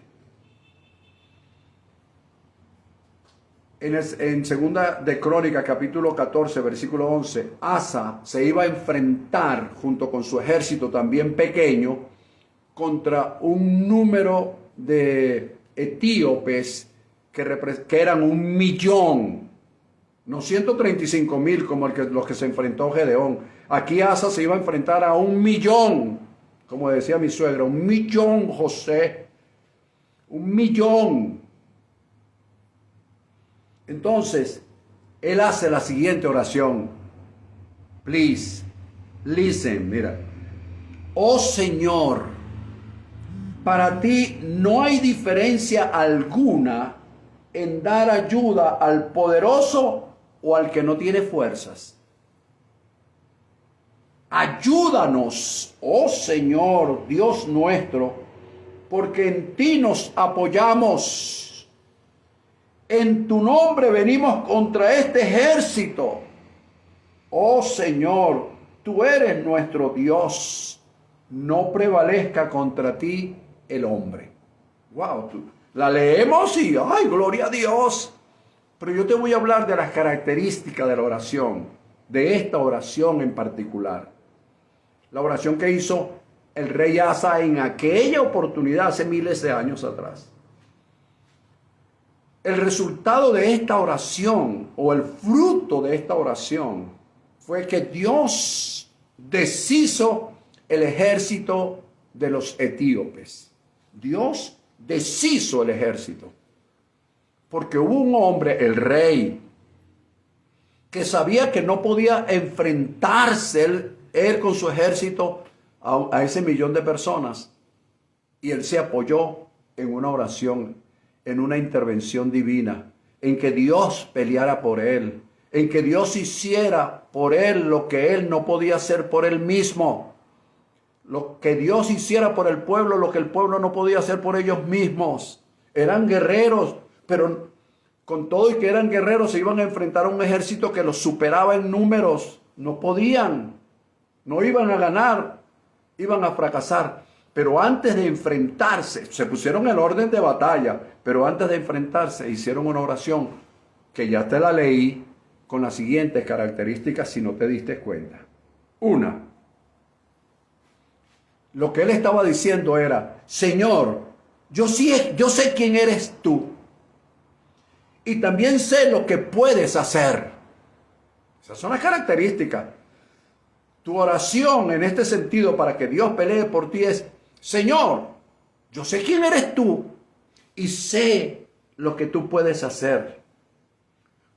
En segunda de Crónicas, capítulo 14, versículo 11, Asa se iba a enfrentar junto con su ejército también pequeño contra un número de etíopes que eran 1.000.000, no 135.000 como los que se enfrentó Gedeón. Aquí Asa se iba a enfrentar a 1.000.000, como decía mi suegra, 1.000.000, José, 1.000.000. Entonces, él hace la siguiente oración. Please, listen, mira. Oh Señor, para ti no hay diferencia alguna en dar ayuda al poderoso o al que no tiene fuerzas. Ayúdanos, oh Señor, Dios nuestro, porque en ti nos apoyamos. En tu nombre venimos contra este ejército. Oh Señor, tú eres nuestro Dios. No prevalezca contra ti el hombre. Wow, la leemos y ¡ay, gloria a Dios! Pero yo te voy a hablar de las características de la oración, de esta oración en particular. La oración que hizo el rey Asa en aquella oportunidad hace miles de años atrás. El resultado de esta oración o el fruto de esta oración fue que Dios deshizo el ejército de los etíopes. Dios deshizo el ejército. Porque hubo un hombre, el rey, que sabía que no podía enfrentarse él con su ejército a ese 1.000.000 de personas. Y él se apoyó en una oración, en una intervención divina, en que Dios peleara por él, en que Dios hiciera por él lo que él no podía hacer por él mismo, lo que Dios hiciera por el pueblo, lo que el pueblo no podía hacer por ellos mismos. Eran guerreros, pero con todo y que eran guerreros se iban a enfrentar a un ejército que los superaba en números. No podían, no iban a ganar, iban a fracasar. Pero antes de enfrentarse, se pusieron el orden de batalla, pero antes de enfrentarse hicieron una oración que ya te la leí con las siguientes características si no te diste cuenta. Una, lo que él estaba diciendo era, Señor, yo sé quién eres tú y también sé lo que puedes hacer. Esas son las características. Tu oración en este sentido para que Dios pelee por ti es, Señor, yo sé quién eres tú y sé lo que tú puedes hacer.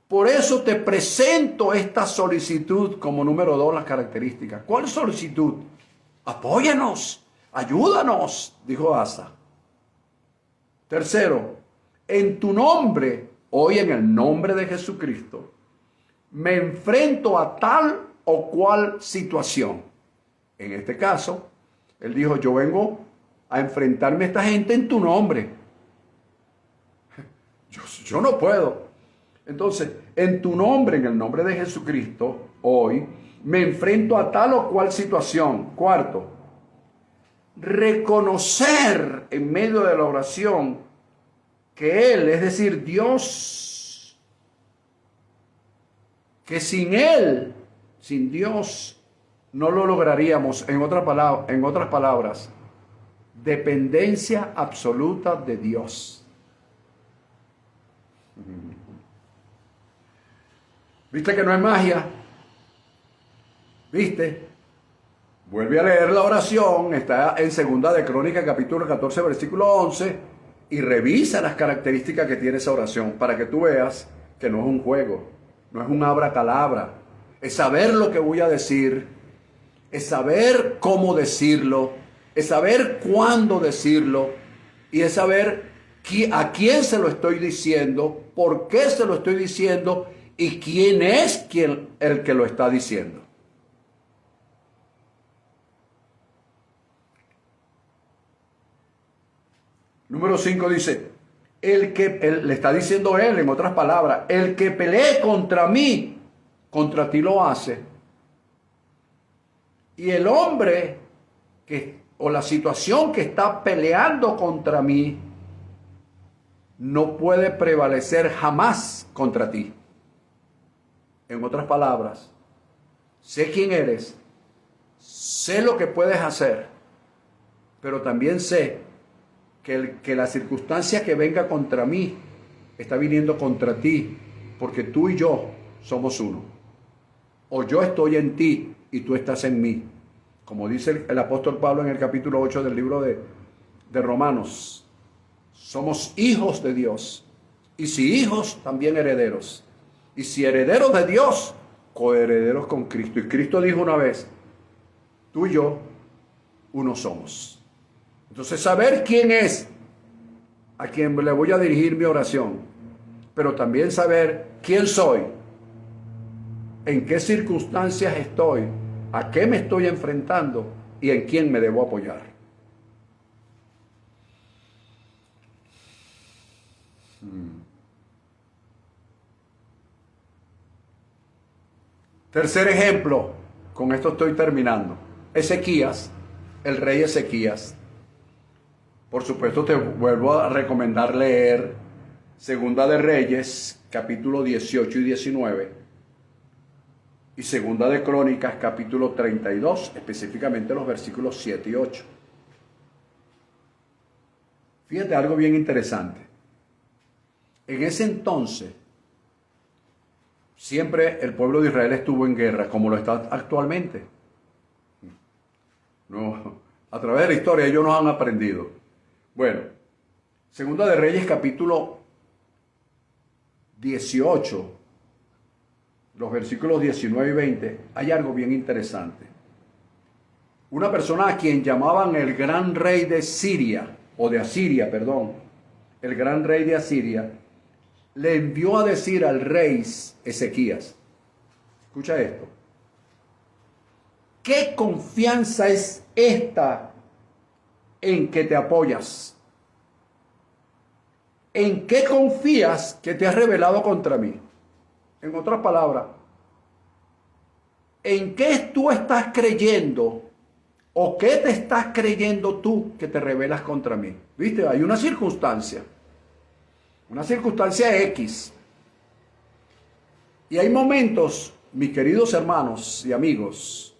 Por eso te presento esta solicitud como número 2, las características. ¿Cuál solicitud? Apóyanos, ayúdanos, dijo Asa. Tercero, en tu nombre, hoy en el nombre de Jesucristo, me enfrento a tal o cual situación. En este caso, él dijo, yo vengo a enfrentarme a esta gente en tu nombre. Yo no puedo. Entonces, en tu nombre, en el nombre de Jesucristo, hoy, me enfrento a tal o cual situación. Cuarto, reconocer en medio de la oración que Él, es decir, Dios, que sin Él, sin Dios, no lo lograríamos. En otras palabras, dependencia absoluta de Dios. ¿Viste que no es magia? ¿Viste? Vuelve a leer la oración, está en segunda de Crónicas, capítulo 14, versículo 11, y revisa las características que tiene esa oración para que tú veas que no es un juego, no es un abracadabra, es saber lo que voy a decir, es saber cómo decirlo, es saber cuándo decirlo, y es saber a quién se lo estoy diciendo, por qué se lo estoy diciendo, y quién es el que lo está diciendo. Número 5 dice, le está diciendo él, en otras palabras, el que pelee contra mí, contra ti lo hace. Y el hombre o la situación que está peleando contra mí no puede prevalecer jamás contra ti. En otras palabras, sé quién eres, sé lo que puedes hacer, pero también sé que la circunstancia que venga contra mí está viniendo contra ti, porque tú y yo somos uno. O yo estoy en ti y tú estás en mí. Como dice el apóstol Pablo en el capítulo 8 del libro de Romanos. Somos hijos de Dios. Y si hijos, también herederos. Y si herederos de Dios, coherederos con Cristo. Y Cristo dijo una vez, tú y yo, uno somos. Entonces, saber quién es a quien le voy a dirigir mi oración, pero también saber quién soy, en qué circunstancias estoy, a qué me estoy enfrentando y en quién me debo apoyar. Tercer ejemplo, con esto estoy terminando. Ezequías, el rey Ezequías. Por supuesto, te vuelvo a recomendar leer Segunda de Reyes, capítulo 18 y 19, y Segunda de Crónicas, capítulo 32, específicamente los versículos 7 y 8. Fíjate algo bien interesante. En ese entonces, siempre el pueblo de Israel estuvo en guerra, como lo está actualmente. No, a través de la historia ellos nos han aprendido. Bueno, Segunda de Reyes capítulo 18, los versículos 19 y 20, hay algo bien interesante. Una persona a quien llamaban el gran rey de Siria, o de Asiria, perdón, el gran rey de Asiria, le envió a decir al rey Ezequías, escucha esto, ¿qué confianza es esta en que te apoyas? ¿En qué confías que te has rebelado contra mí? En otras palabras, ¿en qué tú estás creyendo o qué te estás creyendo tú que te rebelas contra mí? ¿Viste? Hay una circunstancia X. Y hay momentos, mis queridos hermanos y amigos,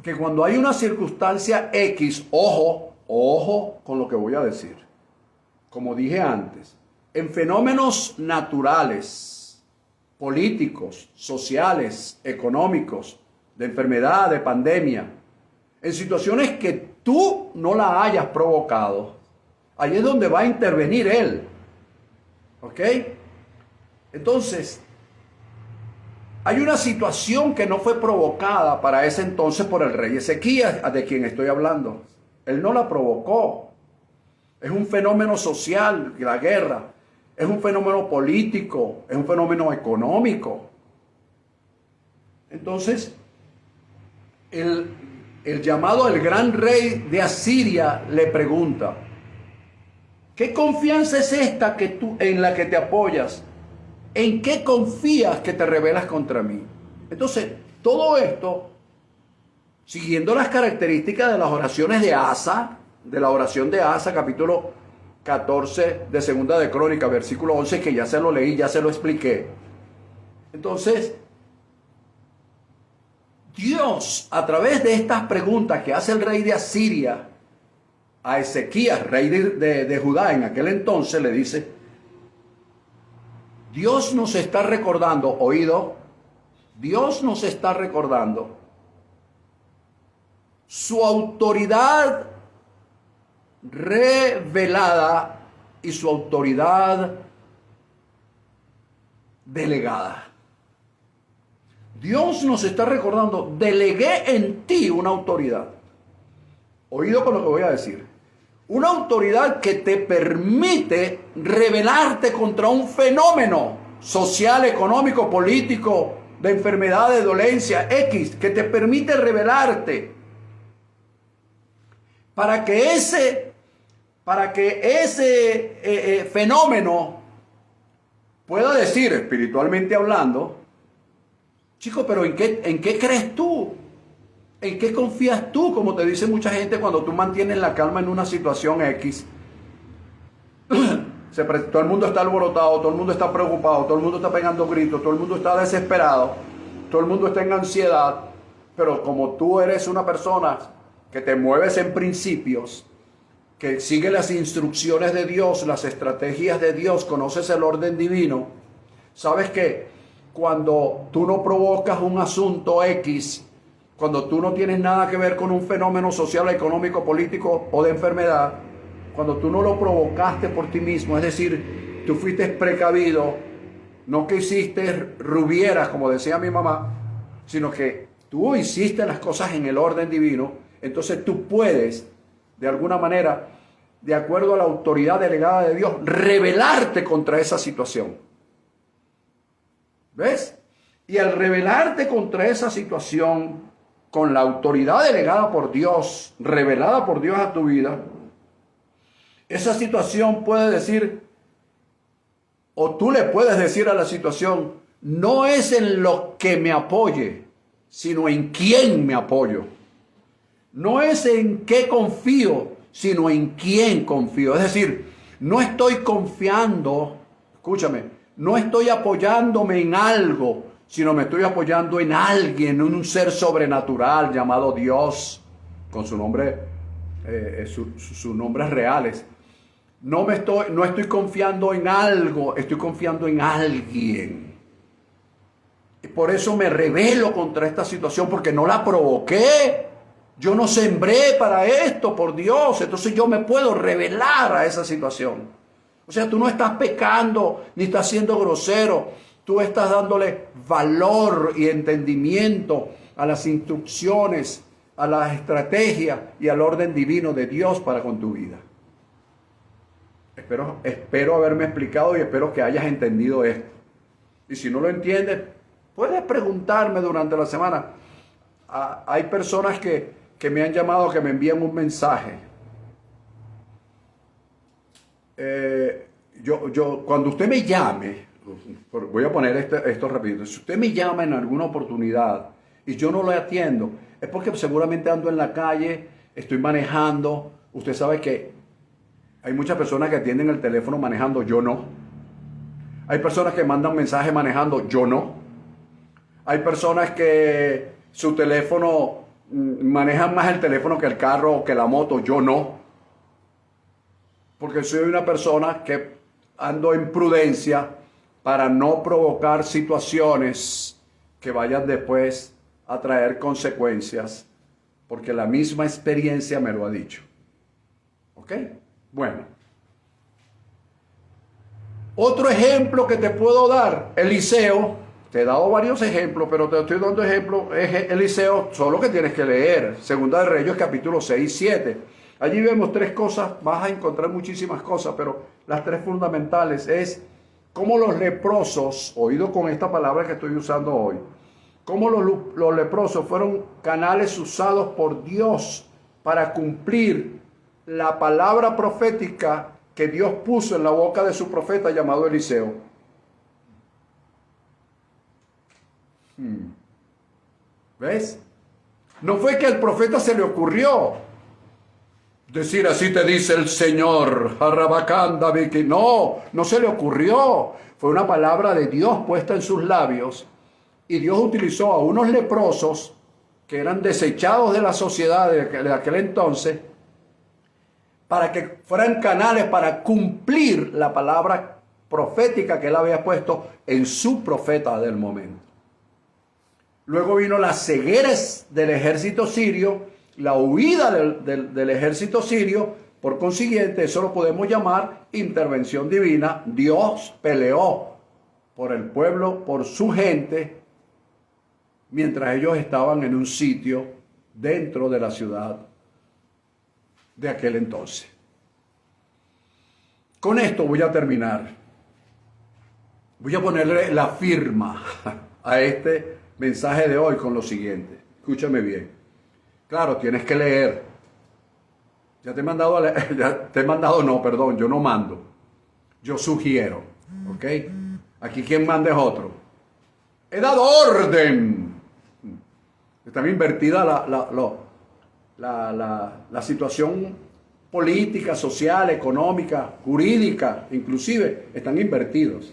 que cuando hay una circunstancia X, ojo con lo que voy a decir. Como dije antes, en fenómenos naturales, políticos, sociales, económicos, de enfermedad, de pandemia, en situaciones que tú no la hayas provocado, ahí es donde va a intervenir Él. ¿Ok? Entonces, hay una situación que no fue provocada para ese entonces por el rey Ezequías, de quien estoy hablando. Él no la provocó. Es un fenómeno social, la guerra. Es un fenómeno político. Es un fenómeno económico. Entonces, el llamado al gran rey de Asiria le pregunta, ¿qué confianza es esta en la que te apoyas? ¿En qué confías que te rebelas contra mí? Entonces, todo esto, siguiendo las características de las oraciones de Asa, de la oración de Asa, capítulo 14 de Segunda de Crónicas, versículo 11, que ya se lo leí, ya se lo expliqué. Entonces, Dios, a través de estas preguntas que hace el rey de Asiria a Ezequías, rey de Judá en aquel entonces, le dice, Dios nos está recordando, oído, Dios nos está recordando su autoridad revelada y su autoridad delegada. Dios nos está recordando, delegué en ti una autoridad. Oído con lo que voy a decir. Una autoridad que te permite rebelarte contra un fenómeno social, económico, político, de enfermedad, de dolencia, X, que te permite rebelarte. Para que para que ese fenómeno pueda decir, espiritualmente hablando, chico, pero ¿en qué crees tú? ¿En qué confías tú? Como te dice mucha gente cuando tú mantienes la calma en una situación X. Todo el mundo está alborotado, todo el mundo está preocupado, todo el mundo está pegando gritos, todo el mundo está desesperado, todo el mundo está en ansiedad, pero como tú eres una persona que te mueves en principios, que sigue las instrucciones de Dios, las estrategias de Dios, conoces el orden divino, sabes que cuando tú no provocas un asunto X, cuando tú no tienes nada que ver con un fenómeno social, económico, político o de enfermedad, cuando tú no lo provocaste por ti mismo, es decir, tú fuiste precavido, no que hiciste rubieras, como decía mi mamá, sino que tú hiciste las cosas en el orden divino, entonces tú puedes, de alguna manera, de acuerdo a la autoridad delegada de Dios, rebelarte contra esa situación. ¿Ves? Y al rebelarte contra esa situación, con la autoridad delegada por Dios, revelada por Dios a tu vida, esa situación puede decir, o tú le puedes decir a la situación, no es en lo que me apoye, sino en quién me apoyo. No es en qué confío, sino en quién confío. Es decir, no estoy confiando, escúchame, no estoy apoyándome en algo, sino me estoy apoyando en alguien, en un ser sobrenatural llamado Dios, con su nombre, sus nombres reales. No estoy confiando en algo, estoy confiando en alguien. Y por eso me rebelo contra esta situación, porque no la provoqué. Yo no sembré para esto, por Dios. Entonces yo me puedo rebelar a esa situación. O sea, tú no estás pecando, ni estás siendo grosero. Tú estás dándole valor y entendimiento a las instrucciones, a las estrategias y al orden divino de Dios para con tu vida. Espero haberme explicado y espero que hayas entendido esto. Y si no lo entiendes, puedes preguntarme durante la semana. Hay personas que me han llamado, que me envían un mensaje. Cuando usted me llame, voy a poner esto rapidito. Si usted me llama en alguna oportunidad y yo no lo atiendo, es porque seguramente ando en la calle, estoy manejando. Usted sabe que hay muchas personas que atienden el teléfono manejando, yo no. Hay personas que mandan mensajes manejando, yo no. Hay personas que su teléfono, manejan más el teléfono que el carro o que la moto, yo no. Porque soy una persona que ando en prudencia para no provocar situaciones que vayan después a traer consecuencias, porque la misma experiencia me lo ha dicho. ¿Ok? Bueno. Otro ejemplo que te puedo dar, Eliseo. Te he dado varios ejemplos, pero te estoy dando ejemplos. Es Eliseo, solo que tienes que leer. Segunda de Reyes, capítulo 6 y 7. Allí vemos tres cosas, vas a encontrar muchísimas cosas, pero las tres fundamentales es cómo los leprosos, oído con esta palabra que estoy usando hoy, cómo los leprosos fueron canales usados por Dios para cumplir la palabra profética que Dios puso en la boca de su profeta llamado Eliseo. ¿Ves? No fue que al profeta se le ocurrió decir así te dice el Señor, Arrabacanda, Vicky. No se le ocurrió. Fue una palabra de Dios puesta en sus labios. Y Dios utilizó a unos leprosos que eran desechados de la sociedad de aquel entonces para que fueran canales para cumplir la palabra profética que él había puesto en su profeta del momento. Luego vino las cegueras del ejército sirio, la huida del ejército sirio. Por consiguiente, eso lo podemos llamar intervención divina. Dios peleó por el pueblo, por su gente, mientras ellos estaban en un sitio dentro de la ciudad de aquel entonces. Con esto voy a terminar. Voy a ponerle la firma a este mensaje de hoy con lo siguiente. Escúchame bien. Claro, tienes que leer. Ya te he mandado, ya te he mandado, no, perdón, yo no mando. Yo sugiero, ¿ok? Aquí quien manda es otro. He dado orden. Está invertida la situación política, social, económica, jurídica, inclusive, están invertidos.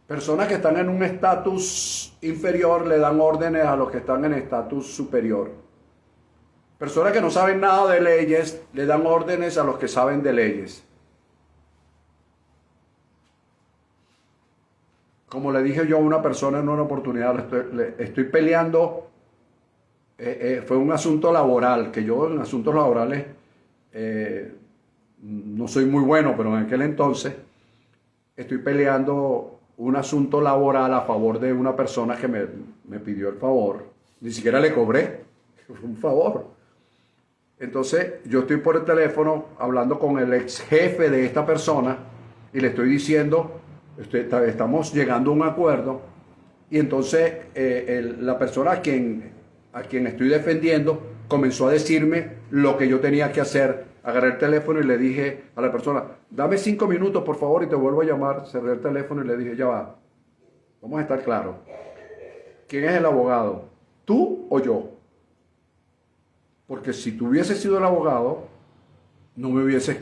Personas que están en un estatus inferior le dan órdenes a los que están en estatus superior. Personas que no saben nada de leyes le dan órdenes a los que saben de leyes. Como le dije yo a una persona en una oportunidad, estoy peleando, fue un asunto laboral, que yo en asuntos laborales no soy muy bueno, pero en aquel entonces estoy peleando un asunto laboral a favor de una persona que me pidió el favor. Ni siquiera le cobré, fue un favor. Entonces yo estoy por el teléfono hablando con el ex jefe de esta persona y le estoy diciendo, estamos llegando a un acuerdo, y entonces la persona a quien estoy defendiendo comenzó a decirme lo que yo tenía que hacer. Agarré el teléfono y le dije a la persona, dame 5 minutos por favor y te vuelvo a llamar. Cerré el teléfono y le dije, ya va, vamos a estar claros. ¿Quién es el abogado? ¿Tú o yo? Porque si tú hubieses sido el abogado, no me hubieses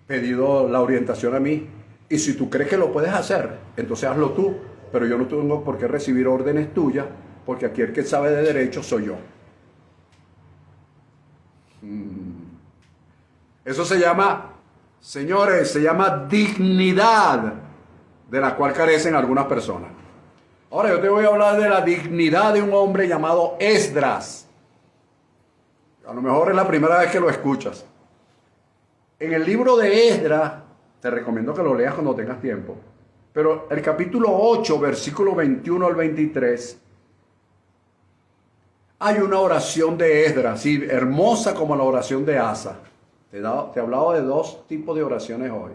pedido la orientación a mí. Y si tú crees que lo puedes hacer, entonces hazlo tú. Pero yo no tengo por qué recibir órdenes tuyas, porque aquí el que sabe de derecho soy yo. Eso se llama, señores, se llama dignidad, de la cual carecen algunas personas. Ahora yo te voy a hablar de la dignidad de un hombre llamado Esdras. A lo mejor es la primera vez que lo escuchas. En el libro de Esdras, te recomiendo que lo leas cuando tengas tiempo, pero el capítulo 8, versículo 21 al 23, hay una oración de Esdras, sí, hermosa como la oración de Asa. Te he hablado de 2 tipos de oraciones hoy.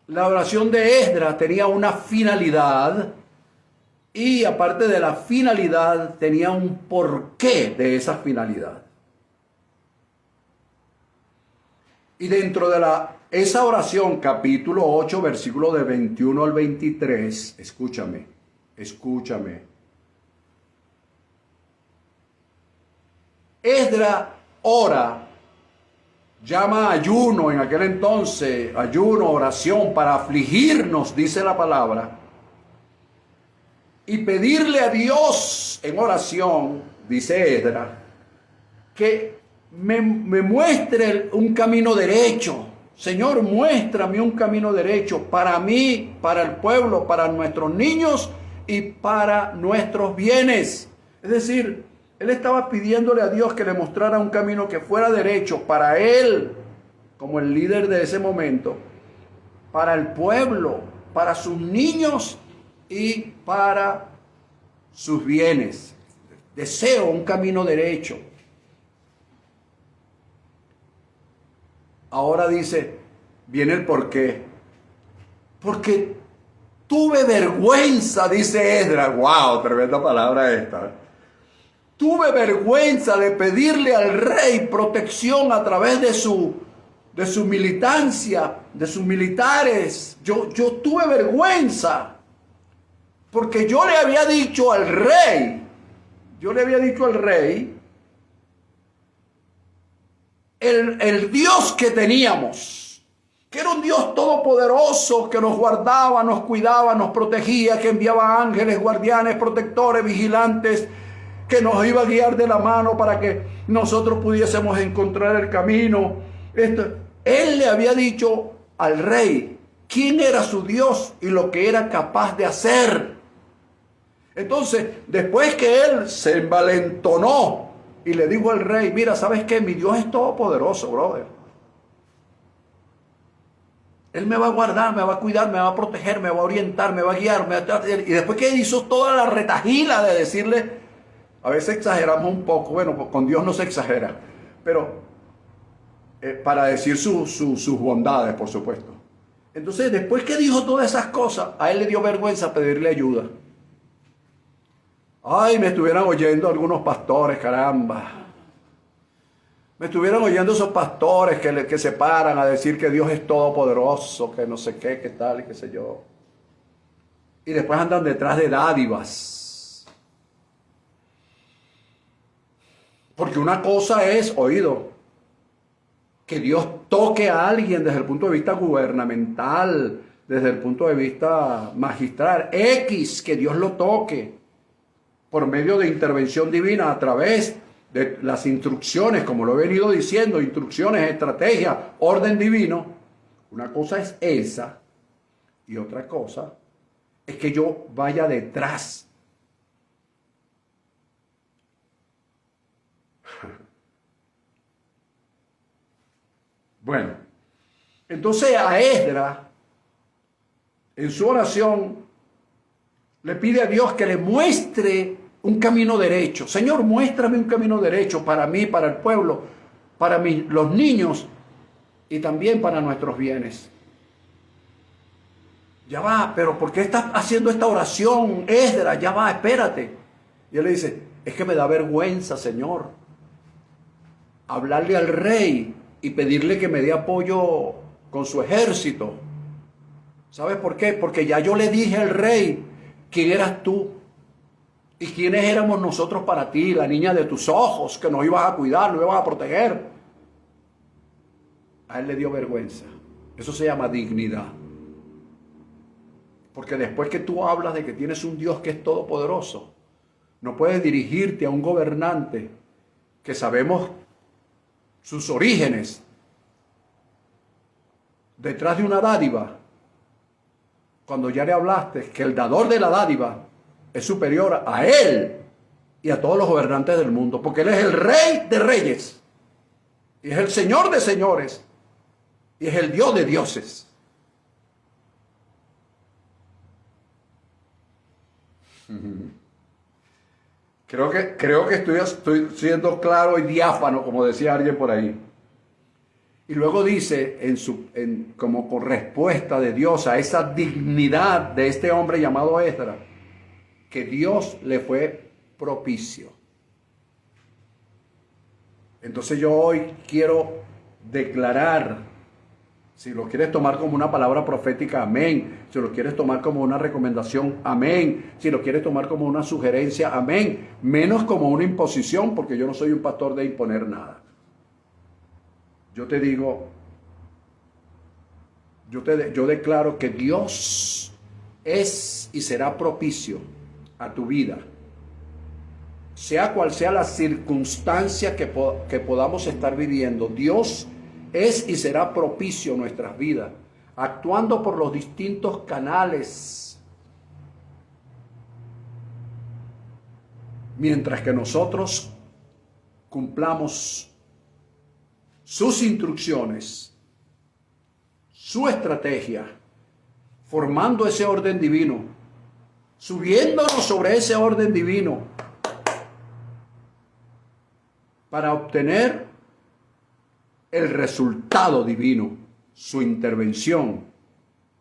La oración de Esdras tenía una finalidad, y aparte de la finalidad tenía un porqué de esa finalidad. Y dentro de esa oración, capítulo 8, versículo de 21 al 23, escúchame. Esdras ora, llama ayuno en aquel entonces, ayuno, oración, para afligirnos, dice la palabra, y pedirle a Dios en oración, dice Esdras, que me muestre un camino derecho. Señor, muéstrame un camino derecho para mí, para el pueblo, para nuestros niños y para nuestros bienes. Es decir, él estaba pidiéndole a Dios que le mostrara un camino que fuera derecho para él, como el líder de ese momento, para el pueblo, para sus niños y para sus bienes. Deseo un camino derecho. Ahora dice, viene el porqué. Porque tuve vergüenza, dice Esdras. ¡Wow! Tremenda palabra esta. Tuve vergüenza de pedirle al rey protección a través de su militancia, de sus militares. Yo tuve vergüenza. Porque yo le había dicho al rey, el Dios que teníamos, que era un Dios todopoderoso, que nos guardaba, nos cuidaba, nos protegía, que enviaba ángeles, guardianes, protectores, vigilantes, que nos iba a guiar de la mano para que nosotros pudiésemos encontrar el camino. Él le había dicho al rey quién era su Dios y lo que era capaz de hacer. Entonces, después que él se envalentonó y le dijo al rey, mira, ¿sabes qué? Mi Dios es todopoderoso, brother. Él me va a guardar, me va a cuidar, me va a proteger, me va a orientar, me va a guiar. Y después que hizo toda la retajila de decirle, a veces exageramos un poco, bueno, pues con Dios no se exagera, pero para decir sus bondades, por supuesto. Entonces, después que dijo todas esas cosas, a él le dio vergüenza pedirle ayuda. Ay, me estuvieran oyendo algunos pastores, caramba. Me estuvieran oyendo esos pastores que se paran a decir que Dios es todopoderoso, que no sé qué, qué tal y qué sé yo. Y después andan detrás de dádivas. Porque una cosa es, oído, que Dios toque a alguien desde el punto de vista gubernamental, desde el punto de vista magistral, X, que Dios lo toque por medio de intervención divina a través de las instrucciones, como lo he venido diciendo, instrucciones, estrategias, orden divino. Una cosa es esa y otra cosa es que yo vaya detrás. Bueno, entonces a Esdras, en su oración, le pide a Dios que le muestre un camino derecho. Señor, muéstrame un camino derecho para mí, para el pueblo, para los niños y también para nuestros bienes. Ya va, pero ¿por qué estás haciendo esta oración, Esdras? Ya va, espérate. Y él le dice, es que me da vergüenza, Señor, hablarle al rey y pedirle que me dé apoyo con su ejército. ¿Sabes por qué? Porque ya yo le dije al rey quién eras tú y quiénes éramos nosotros para ti, la niña de tus ojos, que nos ibas a cuidar, nos ibas a proteger. A él le dio vergüenza. Eso se llama dignidad. Porque después que tú hablas de que tienes un Dios que es todopoderoso, no puedes dirigirte a un gobernante que sabemos sus orígenes detrás de una dádiva, cuando ya le hablaste que el dador de la dádiva es superior a él y a todos los gobernantes del mundo, porque él es el rey de reyes y es el señor de señores y es el Dios de dioses. Creo que estoy siendo claro y diáfano, como decía alguien por ahí. Y luego dice, como con respuesta de Dios a esa dignidad de este hombre llamado Esdras, que Dios le fue propicio. Entonces yo hoy quiero declarar, si lo quieres tomar como una palabra profética, amén. Si lo quieres tomar como una recomendación, amén. Si lo quieres tomar como una sugerencia, amén. Menos como una imposición, porque yo no soy un pastor de imponer nada. Yo te digo, yo declaro que Dios es y será propicio a tu vida, sea cual sea la circunstancia que podamos estar viviendo. Dios es y será propicio a nuestras vidas, actuando por los distintos canales, mientras que nosotros cumplamos sus instrucciones, su estrategia, formando ese orden divino, subiéndonos sobre ese orden divino para obtener el resultado divino, su intervención,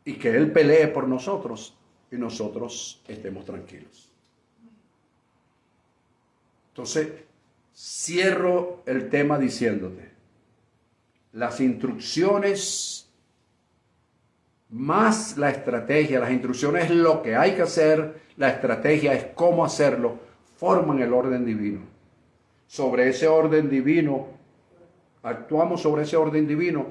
y que Él pelee por nosotros y nosotros estemos tranquilos. Entonces, cierro el tema diciéndote, las instrucciones más la estrategia, las instrucciones es lo que hay que hacer, la estrategia es cómo hacerlo, forman el orden divino. Sobre ese orden divino, actuamos sobre ese orden divino,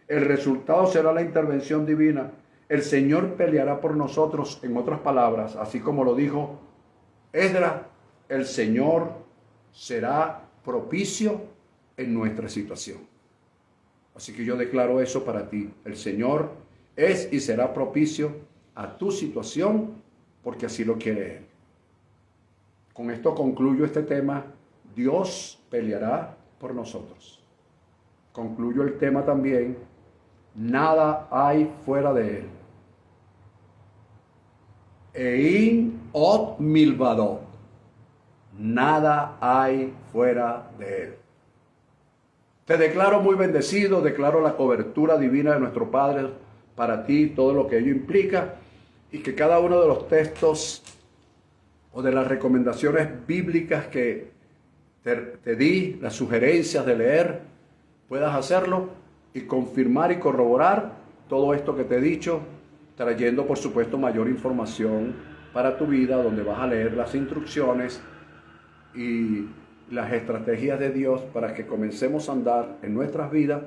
el resultado será la intervención divina. El Señor peleará por nosotros, en otras palabras, así como lo dijo Esdras, el Señor será propicio en nuestra situación. Así que yo declaro eso para ti. El Señor es y será propicio a tu situación porque así lo quiere Él. Con esto concluyo este tema. Dios peleará por nosotros. Concluyo el tema también. Nada hay fuera de Él. Ein od milvado. Nada hay fuera de Él. Te declaro muy bendecido, declaro la cobertura divina de nuestro Padre para ti, todo lo que ello implica, y que cada uno de los textos o de las recomendaciones bíblicas que te di, las sugerencias de leer, puedas hacerlo y confirmar y corroborar todo esto que te he dicho, trayendo por supuesto mayor información para tu vida, donde vas a leer las instrucciones y las estrategias de Dios para que comencemos a andar en nuestras vidas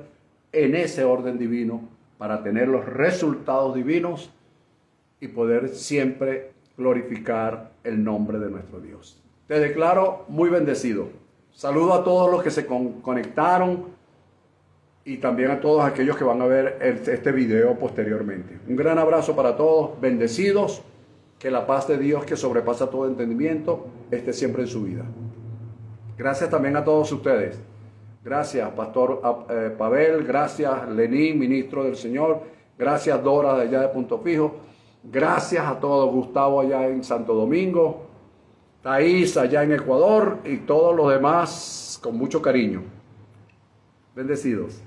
en ese orden divino, para tener los resultados divinos y poder siempre glorificar el nombre de nuestro Dios. Te declaro muy bendecido. Saludo a todos los que se conectaron y también a todos aquellos que van a ver este video posteriormente. Un gran abrazo para todos, bendecidos, que la paz de Dios que sobrepasa todo entendimiento esté siempre en su vida. Gracias también a todos ustedes. Gracias, Pastor Pavel, gracias, Lenín, ministro del Señor, gracias, Dora, de allá de Punto Fijo, gracias a todos, Gustavo allá en Santo Domingo, Thaís allá en Ecuador y todos los demás con mucho cariño. Bendecidos.